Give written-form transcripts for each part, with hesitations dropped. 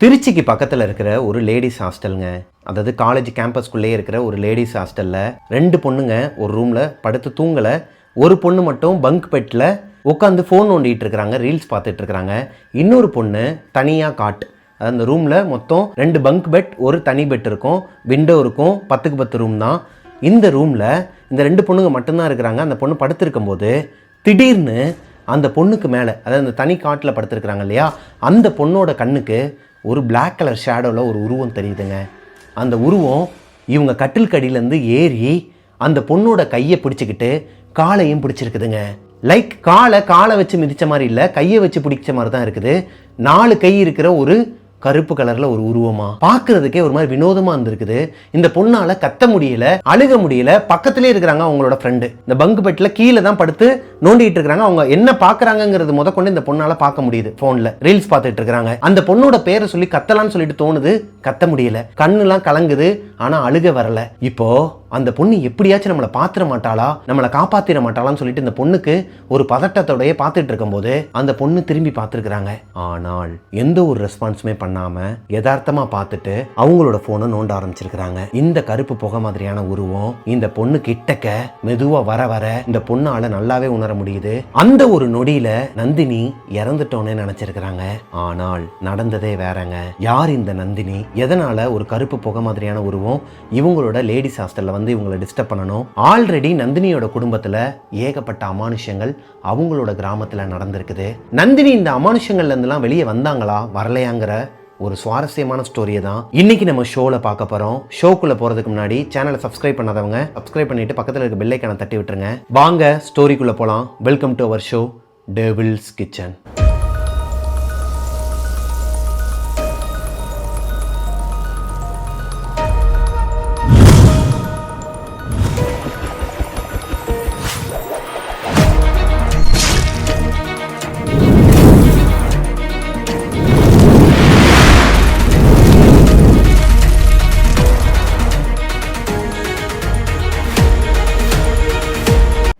திருச்சிக்கு பக்கத்தில் இருக்கிற ஒரு லேடிஸ் ஹாஸ்டலுங்க. அதாவது காலேஜ் கேம்பஸ்குள்ளேயே இருக்கிற ஒரு லேடிஸ் ஹாஸ்டலில் 2 பொண்ணுங்க ஒரு ரூமில் படுத்து தூங்கலை. ஒரு பொண்ணு மட்டும் பங்க் பெட்டில் உட்காந்து ஃபோன் நோண்டிகிட்டு இருக்கிறாங்க, ரீல்ஸ் பார்த்துட்டு இருக்கிறாங்க. இன்னொரு பொண்ணு தனியாக காட். அந்த ரூமில் மொத்தம் 2 பங்க் பெட், ஒரு தனி பெட் இருக்கும், விண்டோ இருக்கும், 10க்கு 10 ரூம் தான். இந்த ரூமில் இந்த 2 பொண்ணுங்க மட்டும்தான் இருக்கிறாங்க. அந்த பொண்ணு படுத்திருக்கும் போது திடீர்னு அந்த பொண்ணுக்கு மேலே, அதாவது அந்த தனி காட்டில் படுத்துருக்குறாங்க இல்லையா, அந்த பொண்ணோட கண்ணுக்கு ஒரு பிளாக் கலர் ஷேடோவில் ஒரு உருவம் தெரியுதுங்க. அந்த உருவம் இவங்க கட்டில் கடியிலேருந்து ஏறி அந்த பொண்ணோட கையை பிடிச்சிக்கிட்டு காலையும் பிடிச்சிருக்குதுங்க. லைக் காலை வச்சு மிதித்த மாதிரி இல்லை, கையை வச்சு பிடிச்ச மாதிரி தான் இருக்குது. 4 கை இருக்கிற ஒரு கருப்பு கலர்ல ஒரு உருவமா பார்க்கறதுக்கே ஒரு மாதிரி வினோதமா இருந்திருக்குது. இந்த பொண்ணால கத்த முடியல, அழுக முடியல. பக்கத்திலே இருக்கிறாங்க அவங்களோட ஃப்ரெண்டு. இந்த பங்க் பெட்ல கீழே தான் படுத்து நோண்டிட்டு இருக்காங்க. அவங்க என்ன பாக்குறாங்கிறது முதற்கொண்டு இந்த பொண்ணால பார்க்க முடியுது. போன்ல ரீல்ஸ் பார்த்துட்டு இருக்காங்க. அந்த பொண்ணோட பேரை சொல்லி கத்தலான்னு சொல்லிட்டு தோணுது, கத்த முடியல. கண்ணுலாம் கலங்குது, ஆனா அழுக வரல. இப்போ அந்த பொண்ணு எப்படியாச்சும் நம்மளை பாத்திர மாட்டாளா, நம்மளை காப்பாத்திர மாட்டாளான்னு சொல்லிட்டு இந்த பொண்ணுக்கு ஒரு பதட்டத்தோடய பார்த்துட்டு இருக்கும் போது அந்த பொண்ணு திரும்பி பார்த்துருக்குறாங்க. ஆனால் எந்த ஒரு ரெஸ்பான்ஸுமே பண்ணாம யதார்த்தமா பார்த்துட்டு அவங்களோட போனை நோண்ட ஆரம்பிச்சிருக்கிறாங்க. இந்த கருப்பு புகை மாதிரியான உருவம் இந்த பொண்ணு கிட்டக்க மெதுவா வர வர இந்த பொண்ணால நல்லாவே உணர முடியுது. அந்த ஒரு நொடியில நந்தினி இறந்துட்டோன்னு நினைச்சிருக்கிறாங்க. ஆனால் நடந்ததே வேறங்க. யார் இந்த நந்தினி? எதனால ஒரு கருப்பு புகை மாதிரியான உருவம் இவங்களோட லேடிஸ் ஹாஸ்டல்ல இவங்களை டிஸ்டர்ப் பண்ணணும்? ஆல்ரெடி நந்தினியோட குடும்பத்துல ஏகப்பட்ட அமானுஷங்கள் அவங்களோட கிராமத்துல நடந்திருக்குது. நந்தினி இந்த அமானுஷங்கள்ல இருந்தெல்லாம் வெளியே வந்தாங்களா, வரலையாங்கிற ஒரு சுவாரஸ்யமான ஸ்டோரியை தான் இன்னைக்கு நம்ம ஷோல பார்க்க போறோம். ஷோக்குள்ள போறதுக்கு முன்னாடி சேனலை சப்ஸ்கிரைப் பண்ணாதவங்க சப்ஸ்கிரைப் பண்ணிட்டு பக்கத்துல இருக்க பெல் ஐகானை தட்டி விட்டுருங்க. வாங்க ஸ்டோரிக்குள்ள போலாம். Welcome to our show Devil's Kitchen.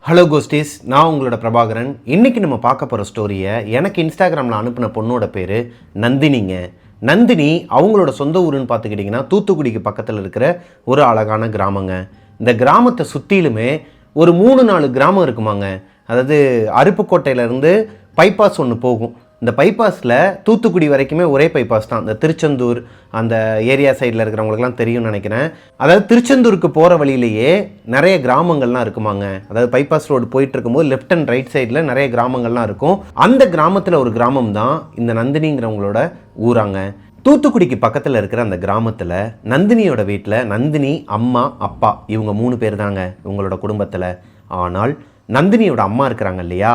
Hello ghosties, நான் உங்களோட பிரபாகரன். இன்றைக்கி நம்ம பார்க்க போகிற ஸ்டோரியை எனக்கு இன்ஸ்டாகிராமில் அனுப்பின பொண்ணோட பேர் நந்தினிங்க. நந்தினி அவங்களோட சொந்த ஊருன்னு பார்த்துக்கிட்டிங்கன்னா தூத்துக்குடிக்கு பக்கத்தில் இருக்கிற ஒரு அழகான கிராமங்க. இந்த கிராமத்தை சுற்றிலுமே ஒரு 3-4 கிராமம் இருக்குமாங்க. அதாவது அருப்புக்கோட்டையிலேருந்து பைபாஸ் ஒன்று போகும். இந்த பைபாஸில் தூத்துக்குடி வரைக்குமே ஒரே பைபாஸ் தான். இந்த திருச்செந்தூர் அந்த ஏரியா சைடில் இருக்கிறவங்களுக்குலாம் தெரியும்னு நினைக்கிறேன். அதாவது திருச்செந்தூருக்கு போகிற வழியிலேயே நிறைய கிராமங்கள்லாம் இருக்குமாங்க. அதாவது பைபாஸ் ரோடு போயிட்டு இருக்கும்போது லெஃப்ட் அண்ட் ரைட் சைடில் நிறைய கிராமங்கள்லாம் இருக்கும். அந்த கிராமத்தில் ஒரு கிராமம் தான் இந்த நந்தினிங்கிறவங்களோட ஊராங்க. தூத்துக்குடிக்கு பக்கத்தில் இருக்கிற அந்த கிராமத்தில் நந்தினியோட வீட்டில் நந்தினி, அம்மா, அப்பா இவங்க 3 பேர் தாங்க இவங்களோட குடும்பத்தில். ஆனால் நந்தினியோட அம்மா இருக்கிறாங்க இல்லையா,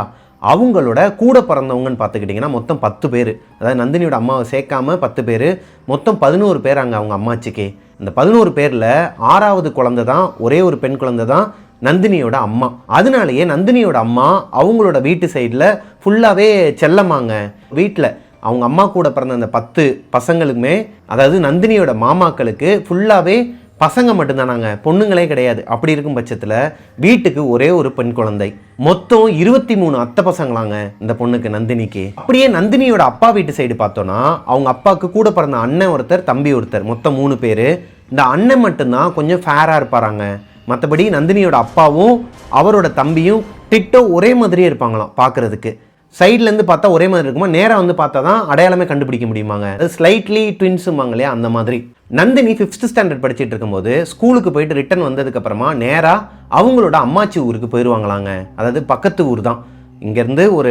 அவங்களோட கூட பிறந்தவங்கன்னு பார்த்துக்கிட்டிங்கன்னா மொத்தம் 10 பேர். அதாவது நந்தினியோட அம்மாவை சேர்க்காம 10 பேர், மொத்தம் 11 பேர் அங்கே அவங்க அம்மாச்சிக்கு. இந்த 11 பேரில் 6வது குழந்தை தான், ஒரே ஒரு பெண் குழந்தை தான் நந்தினியோட அம்மா. அதனாலேயே நந்தினியோட அம்மா அவங்களோட வீட்டு சைடில் ஃபுல்லாகவே செல்லமாங்க. வீட்டில் அவங்க அம்மா கூட பிறந்த அந்த 10 பசங்களுக்குமே, அதாவது நந்தினியோட மாமாக்களுக்கு ஃபுல்லாகவே பசங்க மட்டும்தானாங்க, பொண்ணுங்களே கிடையாது. அப்படி இருக்கும் பட்சத்தில் வீட்டுக்கு ஒரே ஒரு பெண் குழந்தை. மொத்தம் 23 அத்தை பசங்களாங்க இந்த பொண்ணுக்கு, நந்தினிக்கு. அப்படியே நந்தினியோட அப்பா வீட்டு சைடு பார்த்தோன்னா அவங்க அப்பாவுக்கு கூட பிறந்த அண்ணன் ஒருத்தர், தம்பி ஒருத்தர், மொத்தம் 3 பேர். இந்த அண்ணன் மட்டும்தான் கொஞ்சம் ஃபேராக இருப்பாராங்க. மற்றபடி நந்தினியோட அப்பாவும் அவரோட தம்பியும் டிட்டோ ஒரே மாதிரியே இருப்பாங்களாம் பார்க்குறதுக்கு. சைட்லேருந்து பார்த்தா ஒரே மாதிரி இருக்குமா, நேராக வந்து பார்த்தா தான் அடையாளமே கண்டுபிடிக்க முடியுமாங்க. அது ஸ்லைட்லி ட்வின்ஸுமாங்க இல்லையா, அந்த மாதிரி. நந்தினி 5th ஸ்டாண்டர்ட் படிச்சுட்டு இருக்கும்போது ஸ்கூலுக்கு போயிட்டு ரிட்டர்ன் வந்ததுக்கப்புறமா நேராக அவங்களோட அம்மாச்சி ஊருக்கு போயிடுவாங்களாங்க. அதாவது பக்கத்து ஊர் தான், இங்கேருந்து ஒரு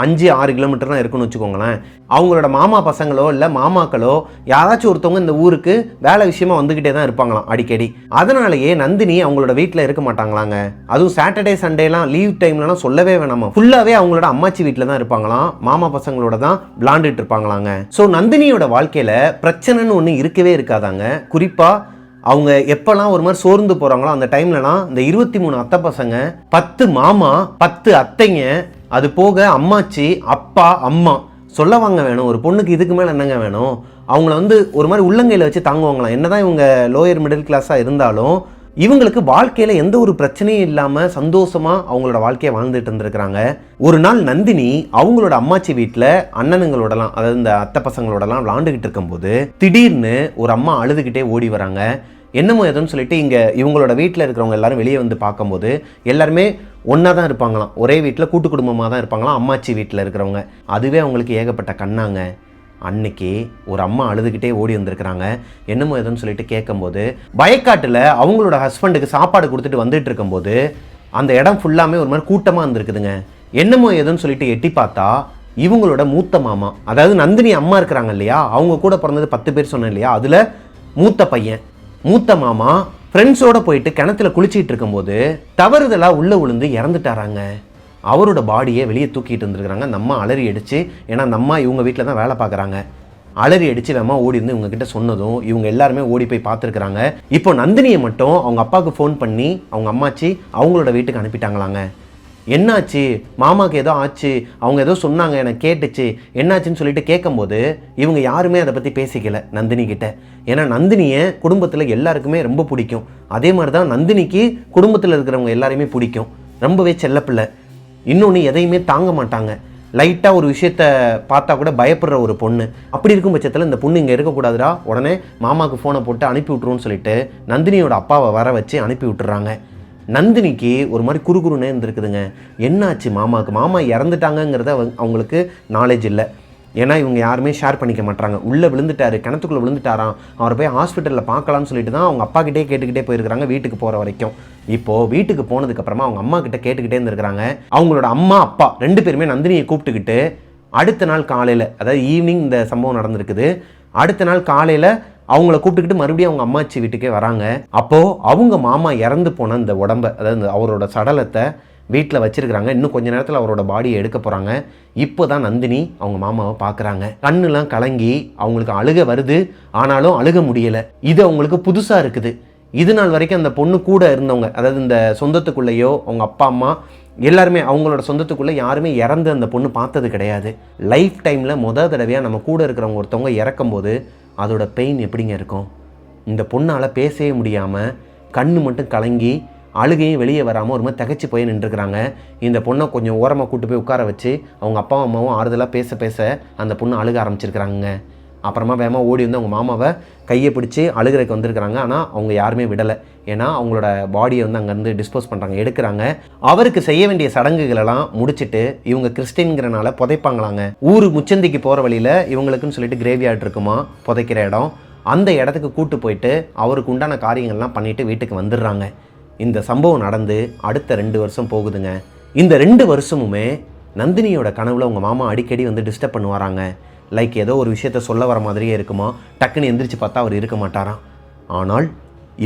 5-6 கிலோமீட்டர் தான் இருக்குன்னு வச்சுக்கோங்களேன். அவங்களோட மாமா பசங்களோ இல்லை மாமாக்களோ யாராச்சும் ஒருத்தவங்க இந்த ஊருக்கு வேலை விஷயமா வந்துக்கிட்டே தான் இருப்பாங்களாம் அடிக்கடி. அதனாலேயே நந்தினி அவங்களோட வீட்டில் இருக்க மாட்டாங்களாங்க. அதுவும் சாட்டர்டே சண்டேலாம் லீவ் டைம்லலாம் சொல்லவே வேணாமா, ஃபுல்லாகவே அவங்களோட அம்மாச்சி வீட்டில் தான் இருப்பாங்களாம். மாமா பசங்களோட தான் விளாண்டுட்டு இருப்பாங்களாங்க. ஸோ நந்தினியோட வாழ்க்கையில் பிரச்சனைன்னு ஒன்று இருக்கவே இருக்காதாங்க. குறிப்பாக அவங்க எப்பெல்லாம் ஒரு மாதிரி சோர்ந்து போகிறாங்களோ அந்த டைம்லலாம் இந்த 23 அத்தை பசங்க, 10 மாமா, 10 அத்தைங்க, அது போக அம்மாச்சி, அப்பா, அம்மா சொல்ல வாங்க வேணும். ஒரு பொண்ணுக்கு இதுக்கு மேலே என்னங்க வேணும்? அவங்கள வந்து ஒரு மாதிரி உள்ளங்கையில் வச்சு தாங்குவாங்களாம். என்னதான் இவங்க லோயர் மிடில் கிளாஸாக இருந்தாலும் இவங்களுக்கு வாழ்க்கையில எந்த ஒரு பிரச்சனையும் இல்லாம சந்தோஷமா அவங்களோட வாழ்க்கையை வாழ்ந்துட்டு இருந்திருக்கிறாங்க. ஒரு நாள் நந்தினி அவங்களோட அம்மாச்சி வீட்டில் அண்ணனுங்களோடலாம், அதாவது இந்த அத்தை பசங்களோடலாம் விளாண்டுகிட்டு இருக்கும்போது திடீர்னு ஒரு அம்மா அழுதுகிட்டே ஓடி வராங்க. என்னமோ எதுன்னு சொல்லிட்டு இங்கே இவங்களோட வீட்டில் இருக்கிறவங்க எல்லாரும் வெளியே வந்து பார்க்கும்போது எல்லாருமே ஒன்றா தான் இருப்பாங்களாம், ஒரே வீட்டில் கூட்டு குடும்பமாக தான் இருப்பாங்களாம் அம்மாச்சி வீட்டில் இருக்கிறவங்க. அதுவே அவங்களுக்கு ஏகப்பட்ட கண்ணாங்க. அன்னைக்கு ஒரு அம்மா அழுதுகிட்டே ஓடி வந்திருக்கிறாங்க. என்னமோ எதுன்னு சொல்லிட்டு கேட்கும்போது வயக்காட்டில் அவங்களோட ஹஸ்பண்டுக்கு சாப்பாடு கொடுத்துட்டு வந்துட்டு இருக்கும்போது அந்த இடம் ஃபுல்லாமே ஒரு மாதிரி கூட்டமாக இருந்திருக்குதுங்க. என்னமோ எதுன்னு சொல்லிட்டு எட்டி பார்த்தா இவங்களோட மூத்த மாமா, அதாவது நந்தினி அம்மா இருக்கிறாங்க இல்லையா, அவங்க கூட பிறந்தது 10 பேர் சொன்னேன் இல்லையா, அதில் மூத்த பையன் மூத்த மாமா ஃப்ரெண்ட்ஸோட போயிட்டு கிணத்துல குளிச்சிட்டு இருக்கும்போது தவறுதலாக உள்ள விழுந்து இறந்துட்டாராங்க. அவரோட பாடியை வெளியே தூக்கிட்டு இருந்துருக்குறாங்க. அந்த அம்மா அலறி அடிச்சு, ஏன்னா அந்த அம்மா இவங்க வீட்டில் தான் வேலை பார்க்குறாங்க, அலறி அடிச்சு வேமா ஓடி வந்து இவங்க கிட்ட சொன்னதும் இவங்க எல்லாருமே ஓடி போய் பார்த்துருக்குறாங்க. இப்போ நந்தினியை மட்டும் அவங்க அப்பாவுக்கு ஃபோன் பண்ணி அவங்க அம்மாச்சி அவங்களோட வீட்டுக்கு அனுப்பிட்டாங்களாங்க. என்னாச்சு மாமாவுக்கு ஏதோ ஆச்சு, அவங்க ஏதோ சொன்னாங்க எனக்கு கேட்டுச்சு, என்னாச்சுன்னு சொல்லிட்டு கேட்கும்போது இவங்க யாருமே அதை பற்றி பேசிக்கல நந்தினி கிட்ட. ஏன்னா நந்தினியை குடும்பத்தில் எல்லாருக்குமே ரொம்ப பிடிக்கும். அதே மாதிரி தான் நந்தினிக்கு குடும்பத்தில் இருக்கிறவங்க எல்லாருமே பிடிக்கும். ரொம்பவே செல்லப்பிள்ளை. இன்னொன்று எதையுமே தாங்க மாட்டாங்க. லைட்டாக ஒரு விஷயத்த பார்த்தா கூட பயப்படுற ஒரு பொண்ணு. அப்படி இருக்கும் பட்சத்தில் இந்த பொண்ணு இங்கே இருக்கக்கூடாதுடா, உடனே மாமாவுக்கு ஃபோனை போட்டு அனுப்பி விட்ருன்னு சொல்லிட்டு நந்தினியோட அப்பாவை வர வச்சு அனுப்பி விட்டுறாங்க. நந்தினிக்கு ஒரு மாதிரி குறுகுறுனே இருந்திருக்குதுங்க. என்னாச்சு மாமாவுக்கு, மாமா இறந்துட்டாங்கங்கிறத அவங்களுக்கு நாலேஜ் இல்லை. ஏன்னா இவங்க யாருமே ஷேர் பண்ணிக்க மாட்டாங்க. உள்ளே விழுந்துட்டாரு, கிணத்துக்குள்ளே விழுந்துட்டாராம், அவரை போய் ஹாஸ்பிட்டலில் பார்க்கலான்னு சொல்லிட்டு தான் அவங்க அப்பா கிட்டே கேட்டுக்கிட்டே போயிருக்கிறாங்க வீட்டுக்கு போகிற வரைக்கும். இப்போது வீட்டுக்கு போனதுக்கப்புறமா அவங்க அம்மா கிட்டே கேட்டுக்கிட்டே இருந்திருக்கிறாங்க. அவங்களோட அம்மா அப்பா 2 பேருமே நந்தினியை கூப்பிட்டுக்கிட்டு அடுத்த நாள் காலையில், அதாவது ஈவினிங் இந்த சம்பவம் நடந்திருக்குது, அடுத்த நாள் காலையில் அவங்கள கூப்பிட்டுக்கிட்டு மறுபடியும் அவங்க அம்மாச்சி வீட்டுக்கே வராங்க. அப்போது அவங்க மாமா இறந்து போன இந்த உடம்பை, அதாவது அவரோட சடலத்தை வீட்டில் வச்சிருக்கிறாங்க. இன்னும் கொஞ்ச நேரத்தில் அவரோட பாடியை எடுக்க போகிறாங்க. இப்போ தான் நந்தினி அவங்க மாமாவை பார்க்குறாங்க. கண்ணுலாம் கலங்கி அவங்களுக்கு அழுக வருது, ஆனாலும் அழுக முடியலை. இது அவங்களுக்கு புதுசாக இருக்குது. இது நாள் வரைக்கும் அந்த பொண்ணு கூட இருந்தவங்க, அதாவது இந்த சொந்தத்துக்குள்ளேயோ அவங்க அப்பா அம்மா எல்லாருமே அவங்களோட சொந்தத்துக்குள்ளே யாருமே இறந்து அந்த பொண்ணு பார்த்தது கிடையாது. லைஃப் டைமில் தடவையாக நம்ம கூட இருக்கிறவங்க ஒருத்தவங்க இறக்கும்போது அதோட பெயின் எப்படிங்க இருக்கும். இந்த பொண்ணால் பேசவே முடியாமல் கண்ணு மட்டும் கலங்கி அழுகையும் வெளியே வராமல் ஒரு மாதிரி தகச்சு போய் நின்றுருக்குறாங்க. இந்த பொண்ணை கொஞ்சம் ஓரமாக கூட்டு போய் உட்கார வச்சு அவங்க அப்பாவும் அம்மாவும் ஆறுதலாக பேச பேச அந்த பொண்ணு அழுக ஆரம்பிச்சிருக்கிறாங்க. அப்புறமா வேகமாக ஓடி வந்து அவங்க மாமாவை கையை பிடிச்சி அழுகிறதுக்கு வந்திருக்கிறாங்க. ஆனால் அவங்க யாருமே விடலை. ஏன்னா அவங்களோட பாடியை வந்து அங்கேருந்து டிஸ்போஸ் பண்ணுறாங்க, எடுக்கிறாங்க. அவருக்கு செய்ய வேண்டிய சடங்குகளெல்லாம் முடிச்சுட்டு இவங்க கிறிஸ்டின்ங்கிறனால புதைப்பாங்களாங்க. ஊர் முச்சந்திக்கு போகிற வழியில் இவங்களுக்குன்னு சொல்லிட்டு கிரேவியார்ட் இருக்குமா புதைக்கிற இடம், அந்த இடத்துக்கு கூட்டு போயிட்டு அவருக்கு உண்டான காரியங்கள்லாம் பண்ணிவிட்டு வீட்டுக்கு வந்துடுறாங்க. இந்த சம்பவம் நடந்து அடுத்த 2 வருஷம் போகுதுங்க. இந்த 2 வருஷமுமே நந்தினியோட கனவுல உங்கள் மாமா அடிக்கடி வந்து டிஸ்டர்ப் பண்ணுவாராங்க. லைக் ஏதோ ஒரு விஷயத்த சொல்ல வர மாதிரியே இருக்குமா, டக்குன்னு எந்திரிச்சு பார்த்தா அவர் இருக்க மாட்டாராம். ஆனால்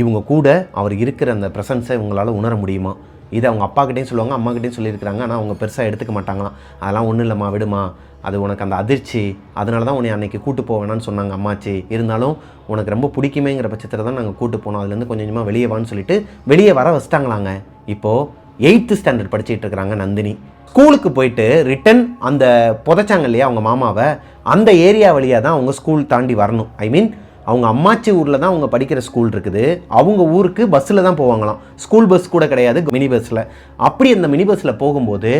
இவங்க கூட அவர் இருக்கிற அந்த ப்ரெசன்ஸை இவங்களால் உணர முடியுமா. இதை அவங்க அப்பாக்கிட்டையும் சொல்லுவாங்க, அம்மாக்கிட்டையும் சொல்லியிருக்கிறாங்க. ஆனால் அவங்க பெருசாக எடுத்துக்க மாட்டாங்களாம். அதெல்லாம் ஒன்றும் இல்லைம்மா, விடுமா, அது உனக்கு அந்த அதிர்ச்சி, அதனால தான் உன்னை அன்றைக்கி கூட்டு போவேணான்னு சொன்னாங்க அம்மாச்சி. இருந்தாலும் உனக்கு ரொம்ப பிடிக்குமேங்கிற பட்சத்தில் தான் நாங்கள் கூட்டு போனோம், அதுலேருந்து கொஞ்சம் கொஞ்சமாக வெளியே வான்னு சொல்லிட்டு வெளியே வர வச்சிட்டாங்களாங்க. இப்போது 8th ஸ்டாண்டர்ட் படிச்சுட்டு இருக்கிறாங்க நந்தினி. ஸ்கூலுக்கு போயிட்டு ரிட்டன் அந்த புதைச்சாங்க இல்லையா அவங்க மாமாவை, அந்த ஏரியா வழியாக தான் அவங்க ஸ்கூல் தாண்டி வரணும். ஐ மீன் அவங்க அம்மாச்சி ஊரில் தான் அவங்க படிக்கிற ஸ்கூல் இருக்குது. அவங்க ஊருக்கு பஸ்ஸில் தான் போவாங்களாம், ஸ்கூல் பஸ் கூட கிடையாது, மினி பஸ்ஸில். அப்படி அந்த மினி பஸ்ஸில் போகும்போது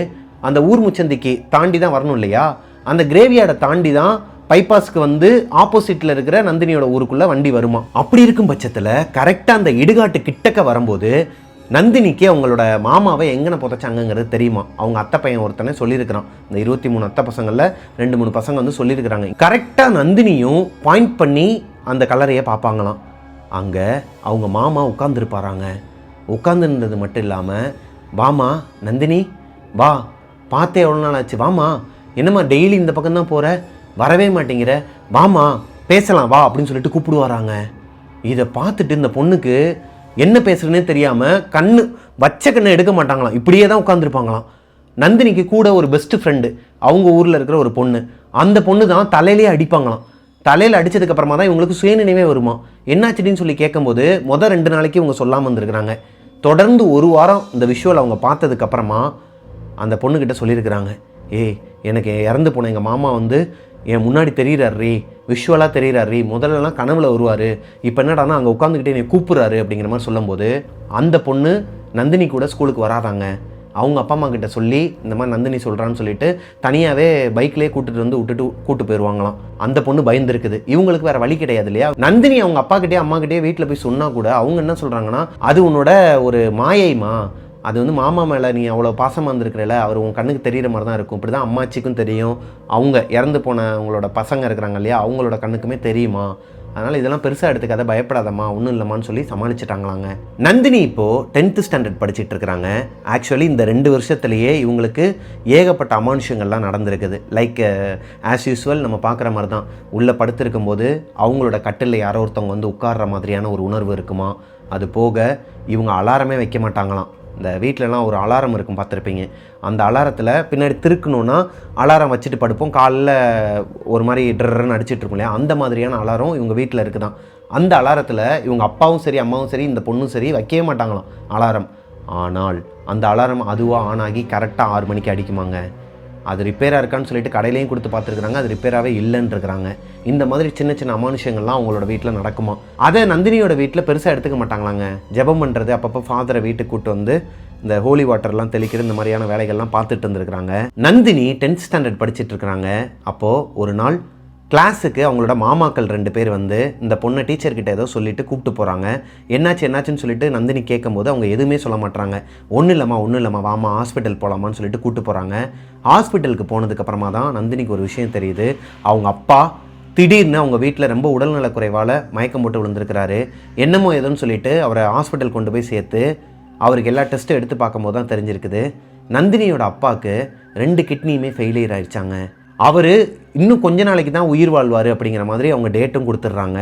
அந்த ஊர் முச்சந்திக்கு தாண்டி தான் வரணும் இல்லையா, அந்த கிரேவியார்டை தாண்டி தான் பைபாஸ்க்கு வந்து ஆப்போசிட்டில் இருக்கிற நந்தினியோட ஊருக்குள்ளே வண்டி வருமா. அப்படி இருக்கும் பட்சத்தில் கரெக்டாக அந்த இடுகாட்டு கிட்டக்க வரும்போது நந்தினிக்கு அவங்களோட மாமாவை எங்கே புதைச்சாங்கங்கிறது தெரியுமா. அவங்க அத்தை பையன் ஒருத்தனே சொல்லியிருக்கிறான். இந்த 23 அத்தை பசங்களில் 2-3 பசங்க வந்து சொல்லியிருக்கிறாங்க. கரெக்டாக நந்தினியும் பாயிண்ட் பண்ணி அந்த கல்லறையை பார்ப்பாங்களாம். அங்கே அவங்க மாமா உட்காந்துருப்பாராங்க. உட்காந்துருந்தது மட்டும் இல்லாமல், வாமா நந்தினி வா, பார்த்தே எவ்வளோ நாள் ஆச்சு, வாமா, என்னம்மா டெய்லி இந்த பக்கம் தான் போகிற, வரவே மாட்டேங்கிற, வாமா பேசலாம் வா அப்படின்னு சொல்லிட்டு கூப்பிடுவாராங்க. இதை பார்த்துட்டு இந்த பொண்ணுக்கு என்ன பேசுறதுனே தெரியாமல் கண்ணு வச்ச கண்ணை எடுக்க மாட்டாங்களாம், இப்படியே தான் உட்காந்துருப்பாங்களாம். நந்தினிக்கு கூட ஒரு பெஸ்ட் ஃப்ரெண்டு அவங்க ஊரில் இருக்கிற ஒரு பொண்ணு, அந்த பொண்ணு தான் தலையிலே அடிப்பாங்களாம். தலையில் அடித்ததுக்கப்புறமா தான் இவங்களுக்கு சுயநினைவே வருமா. என்னாச்சுன்னு சொல்லி கேட்கும்போது 2 நாளைக்கு இவங்க சொல்லாமல் வந்துருக்குறாங்க. தொடர்ந்து 1 வாரம் இந்த விஷுவல் அவங்க பார்த்ததுக்கப்புறமா அந்த பொண்ணுக்கிட்ட சொல்லியிருக்கிறாங்க, ஏய் எனக்கு இறந்து போன எங்கள் மாமா வந்து என் முன்னாடி தெரிகிறாரு, விஷுவலாக தெரிகிறாரு, முதல்லலாம் கனவுல வருவார், இப்போ என்னடானா அங்கே உட்காந்துக்கிட்டே என்னை கூப்பிட்றாரு அப்படிங்கிற மாதிரி சொல்லும்போது அந்த பொண்ணு நந்தினி கூட ஸ்கூலுக்கு வராதாங்க. அவங்க அப்பா அம்மா கிட்ட சொல்லி இந்த மாதிரி நந்தினி சொல்கிறான்னு சொல்லிட்டு தனியாகவே பைக்லேயே கூட்டு போயிடுவாங்களாம். அந்த பொண்ணு பயந்துருக்குது. இவங்களுக்கு வேறு வழி கிடையாது இல்லையா. நந்தினி அவங்க அப்பா கிட்டே அம்மா கிட்டே வீட்டில் போய் சொன்னால் கூட அவங்க என்ன சொல்கிறாங்கன்னா, அது உன்னோட ஒரு மாயைமா, அது வந்து மாமா மேலே நீ அவ்வளோ பாசமாக இருந்திருக்கிறல, அவர் உன் கண்ணுக்கு தெரிகிற மாதிரி தான் இருக்கும். இப்படி தான் அம்மாச்சிக்கும் தெரியும், அவங்க இறந்து போன அவங்களோட பசங்க இருக்கிறாங்க இல்லையா, அவங்களோட கண்ணுக்குமே தெரியுமா, அதனால் இதெல்லாம் பெருசாக எடுத்துக்காத, பயப்படாதம்மா, ஒன்றும் இல்லைம்மான்னு சொல்லி சமாளிச்சிட்டாங்களாங்க. நந்தினி இப்போது 10th ஸ்டாண்டர்ட் படிச்சுட்டு இருக்கிறாங்க. ஆக்சுவலி இந்த 2 வருஷத்துலேயே இவங்களுக்கு ஏகப்பட்ட அமானுஷங்கள்லாம் நடந்திருக்குது. லைக் ஆஸ் யூஸ்வல் நம்ம பார்க்குற மாதிரி தான், உள்ளே படுத்திருக்கும் போது அவங்களோட கட்டிலில் யாரோ ஒருத்தவங்க வந்து உட்கார்ற மாதிரியான ஒரு உணர்வு இருக்குமா. அது போக இவங்க அலாரமே வைக்க மாட்டாங்களாம். இந்த வீட்டிலலாம் ஒரு அலாரம் இருக்கும் பார்த்துருப்பீங்க, அந்த அலாரத்தில் பின்னாடி திருக்கணுன்னா அலாரம் வச்சுட்டு படுப்போம், காலைல ஒரு மாதிரி ட்ரன்னு அடிச்சிட்ருக்கோம் இல்லையா, அந்த மாதிரியான அலாரம் இவங்க வீட்டில் இருக்குதான். அந்த அலாரத்தில் இவங்க அப்பாவும் சரி அம்மாவும் சரி இந்த பொண்ணும் சரி வைக்கவே மாட்டாங்களாம் அலாரம். ஆனால் அந்த அலாரம் அதுவாக ஆன் ஆகி கரெக்டாக 6 மணிக்கு அடிக்குமாங்க. அது ரிப்பேராக இருக்கான்னு சொல்லிட்டு கடையிலையும் கொடுத்து பார்த்துருக்குறாங்க, அது ரிப்பேராகவே இல்லைன்னு இருக்கிறாங்க. இந்த மாதிரி சின்ன சின்ன அமானுஷங்கள்லாம் அவங்களோட வீட்டில் நடக்குமா. அதை நந்தினியோட வீட்டில் பெருசாக எடுத்துக்க மாட்டாங்களாங்க. ஜெபம் பண்ணுறது, அப்பப்போ ஃபாதரை வீட்டுக்கு கூப்பிட்டு வந்து இந்த ஹோலி வாட்டர்லாம் தெளிக்கிற இந்த மாதிரியான வேலைகள்லாம் பார்த்துட்டு இருந்துருக்குறாங்க. நந்தினி 10th ஸ்டாண்டர்ட் படிச்சுட்டு இருக்கிறாங்க. அப்போது ஒரு நாள் கிளாஸுக்கு அவங்களோட மாமாக்கள் 2 பேர் வந்து இந்த பொண்ணை டீச்சர்கிட்ட ஏதோ சொல்லிவிட்டு கூப்பிட்டு போகிறாங்க. என்னாச்சுன்னு சொல்லிட்டு நந்தினி கேட்கும்போது அவங்க எதுவுமே சொல்ல மாட்டாங்க. ஒன்றும் இல்லைம்மா வாமா ஹாஸ்பிட்டல் போகலாமான்னு சொல்லிட்டு கூப்பிட்டு போகிறாங்க. ஹாஸ்பிட்டலுக்கு போனதுக்கப்புறமா தான் நந்தினிக்கு ஒரு விஷயம் தெரியுது. அவங்க அப்பா திடீர்னு அவங்க வீட்டில் ரொம்ப உடல்நலக்குறைவால் மயக்கம் போட்டு விழுந்திருக்கிறாரு. என்னமோ ஏதோன்னு சொல்லிட்டு அவரை ஹாஸ்பிட்டல் கொண்டு போய் சேர்த்து அவருக்கு எல்லா டெஸ்ட்டும் எடுத்து பார்க்கும்போது தான் தெரிஞ்சிருக்குது, நந்தினியோட அப்பாவுக்கு 2 கிட்னியுமே ஃபெயிலியர் ஆகிடுச்சாங்க. அவர் இன்னும் கொஞ்ச நாளைக்கு தான் உயிர் வாழ்வார் அப்படிங்கிற மாதிரி அவங்க டேட்டும் கொடுத்துட்றாங்க.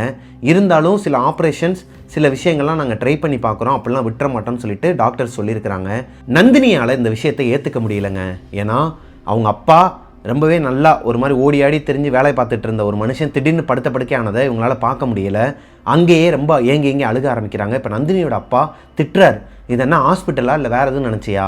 இருந்தாலும் சில ஆப்ரேஷன்ஸ், சில விஷயங்கள்லாம் நாங்கள் ட்ரை பண்ணி பார்க்குறோம், அப்படிலாம் விட்டுற மாட்டோம்னு சொல்லிட்டு டாக்டர்ஸ் சொல்லியிருக்கிறாங்க. நந்தினியால் இந்த விஷயத்தை ஏற்றுக்க முடியலைங்க. ஏன்னா அவங்க அப்பா ரொம்பவே நல்லா ஒரு மாதிரி ஓடி ஆடி தெரிஞ்சு வேலை பார்த்துட்டு இருந்த ஒரு மனுஷன் திடீர்னு படுத்த படுக்கை ஆனதை இவங்களால் பார்க்க முடியலை. அங்கேயே ரொம்ப ஏங்கி அழுக ஆரம்பிக்கிறாங்க. இப்போ நந்தினியோட அப்பா திட்டுறார், இது என்ன ஹாஸ்பிட்டலா இல்லை வேறு எதுவும் நினச்சியா,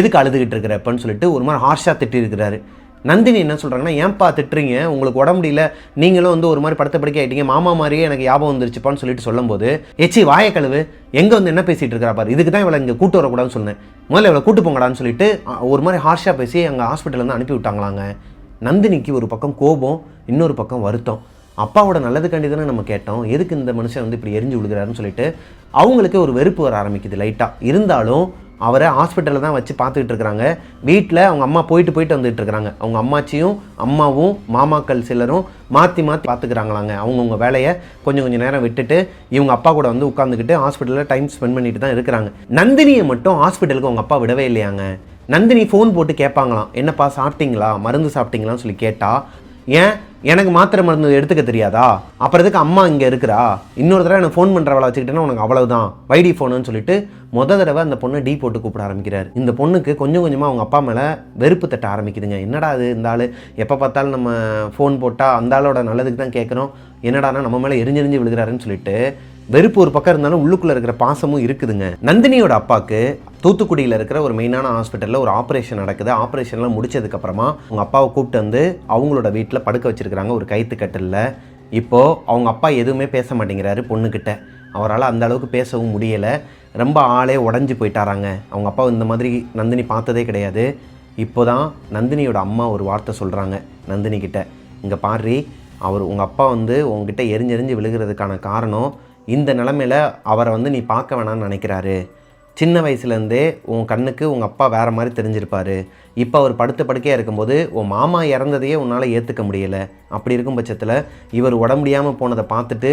எதுக்கு அழுதுகிட்டு இருக்கிறப்பன்னு சொல்லிட்டு ஒரு மாதிரி ஹார்ஷாக திட்டிருக்கிறாரு. நந்தினி என்ன சொல்கிறாங்கன்னா, ஏன்ப்பா திட்டுறீங்க, உங்களுக்கு உடம்பு முடியல, நீங்களும் வந்து ஒரு மாதிரி படுத்த படுக்கை ஆகிட்டீங்க, மாமா மாதிரியே எனக்கு ஞாபகம் வந்துருச்சுப்பான்னு சொல்லிட்டு சொல்லும்போது, ஏச்சி வாயை கழுவு, எங்கே வந்து என்ன பேசிகிட்டு இருக்கிறா பாரு, இதுக்கு தான் இவளை இங்கே கூட்டு வரக்கூடாதுன்னு சொன்னேன், முதல்ல இவளை கூட்டு போங்கடான்னு சொல்லிட்டு ஒரு மாதிரி ஹார்ஷாக பேசி அங்கே ஹாஸ்பிட்டலேருந்து அனுப்பி விட்டாங்களாங்க. நந்தினிக்கு ஒரு பக்கம் கோபம், இன்னொரு பக்கம் வருத்தம். அப்பாவோட நல்லதுக்காண்டி தானே நம்ம கேட்டோம், எதுக்கு இந்த மனுஷன் வந்து இப்படி எரிஞ்சு விழுகிறாருன்னு சொல்லிட்டு அவங்களுக்கு ஒரு வெறுப்பு வர ஆரம்பிக்குது லைட்டாக. இருந்தாலும் அவரை ஹாஸ்பிட்டலில் தான் வச்சு பார்த்துக்கிட்டு இருக்கிறாங்க. வீட்டில் அவங்க அம்மா போயிட்டு வந்துட்டு இருக்கிறாங்க. அவங்க அம்மாச்சியும் அம்மாவும் மாமாக்கள் சிலரும் மாற்றி பார்த்துக்கிறாங்களாங்க. அவங்கவுங்க வேலையை கொஞ்சம் நேரம் விட்டுட்டு இவங்க அப்பா கூட வந்து உட்காந்துக்கிட்டு ஹாஸ்பிட்டலில் டைம் ஸ்பெண்ட் பண்ணிட்டு தான் இருக்கிறாங்க. நந்தினியை மட்டும் ஹாஸ்பிட்டலுக்கு அவங்க அப்பா விடவே இல்லையாங்க. நந்தினி ஃபோன் போட்டு கேட்பாங்களாம், என்னப்பா சாப்பிட்டீங்களா, மருந்து சாப்பிட்டீங்களான்னு சொல்லி கேட்டால், ஏன் எனக்கு மாத்திரை மருந்து எடுத்துக்க தெரியாதா, அப்புறம் எதுக்கு அம்மா இங்கே இருக்கிறா, இன்னொரு தடவை எனக்கு ஃபோன் பண்ணுறவளை வச்சுக்கிட்டேன்னா உனக்கு அவ்வளவுதான், வைடி ஃபோனுன்னு சொல்லிட்டு தடவை அந்த பொண்ணை டீ போட்டு கூப்பிட ஆரம்பிக்கிறார். இந்த பொண்ணுக்கு கொஞ்சம் கொஞ்சமாக அவங்க அப்பா மேலே வெறுப்பு தட்ட ஆரம்பிக்குதுங்க. என்னடா அது, இந்த ஆள் எப்போ பார்த்தாலும் நம்ம ஃபோன் போட்டால் அந்த ஆளோட நல்லதுக்கு தான் கேட்குறோம், என்னடானா நம்ம மேலே எரிஞ்செறிஞ்சு விழுகிறாருன்னு சொல்லிட்டு வெறுப்பு ஒரு பக்கம் இருந்தாலும் உள்ளுக்குள்ளே இருக்கிற பாசமும் இருக்குதுங்க. நந்தினியோட அப்பாவுக்கு தூத்துக்குடியில் இருக்கிற ஒரு மெயினான ஹாஸ்பிட்டலில் ஒரு ஆப்ரேஷன் நடக்குது. ஆப்ரேஷன்லாம் முடிச்சதுக்கப்புறமா அவங்க அப்பாவை கூப்பிட்டு வந்து அவங்களோட வீட்டில் படுக்க வச்சுருக்கிறாங்க ஒரு கைத்து கட்டிலில். இப்போது அவங்க அப்பா எதுவுமே பேச மாட்டேங்கிறாரு பொண்ணுக்கிட்ட. அவரால் அந்த அளவுக்கு பேசவும் முடியலை. ரொம்ப ஆளே உடஞ்சி போயிட்டாராங்க. அவங்க அப்பா இந்த மாதிரி நந்தினி பார்த்ததே கிடையாது. இப்போ தான் நந்தினியோட அம்மா ஒரு வார்த்தை சொல்கிறாங்க நந்தினிக்கிட்ட, இங்கே பாரு, உங்கள் அப்பா வந்து உங்ககிட்ட எரிஞ்செறிஞ்சு விழுகிறதுக்கான காரணம் இந்த நிலமையில் அவரை வந்து நீ பார்க்க வேணான்னு நினைக்கிறாரு. சின்ன வயசுலேருந்தே உன் கண்ணுக்கு உங்கள் அப்பா வேறு மாதிரி தெரிஞ்சிருப்பார். இப்போ அவர் படுத்த படுக்கையாக இருக்கும்போது உன் மாமா இறந்ததையே உன்னால் ஏற்றுக்க முடியலை. அப்படி இருக்கும் பட்சத்தில் இவர் உடம்பு முடியாமல் போனதை பார்த்துட்டு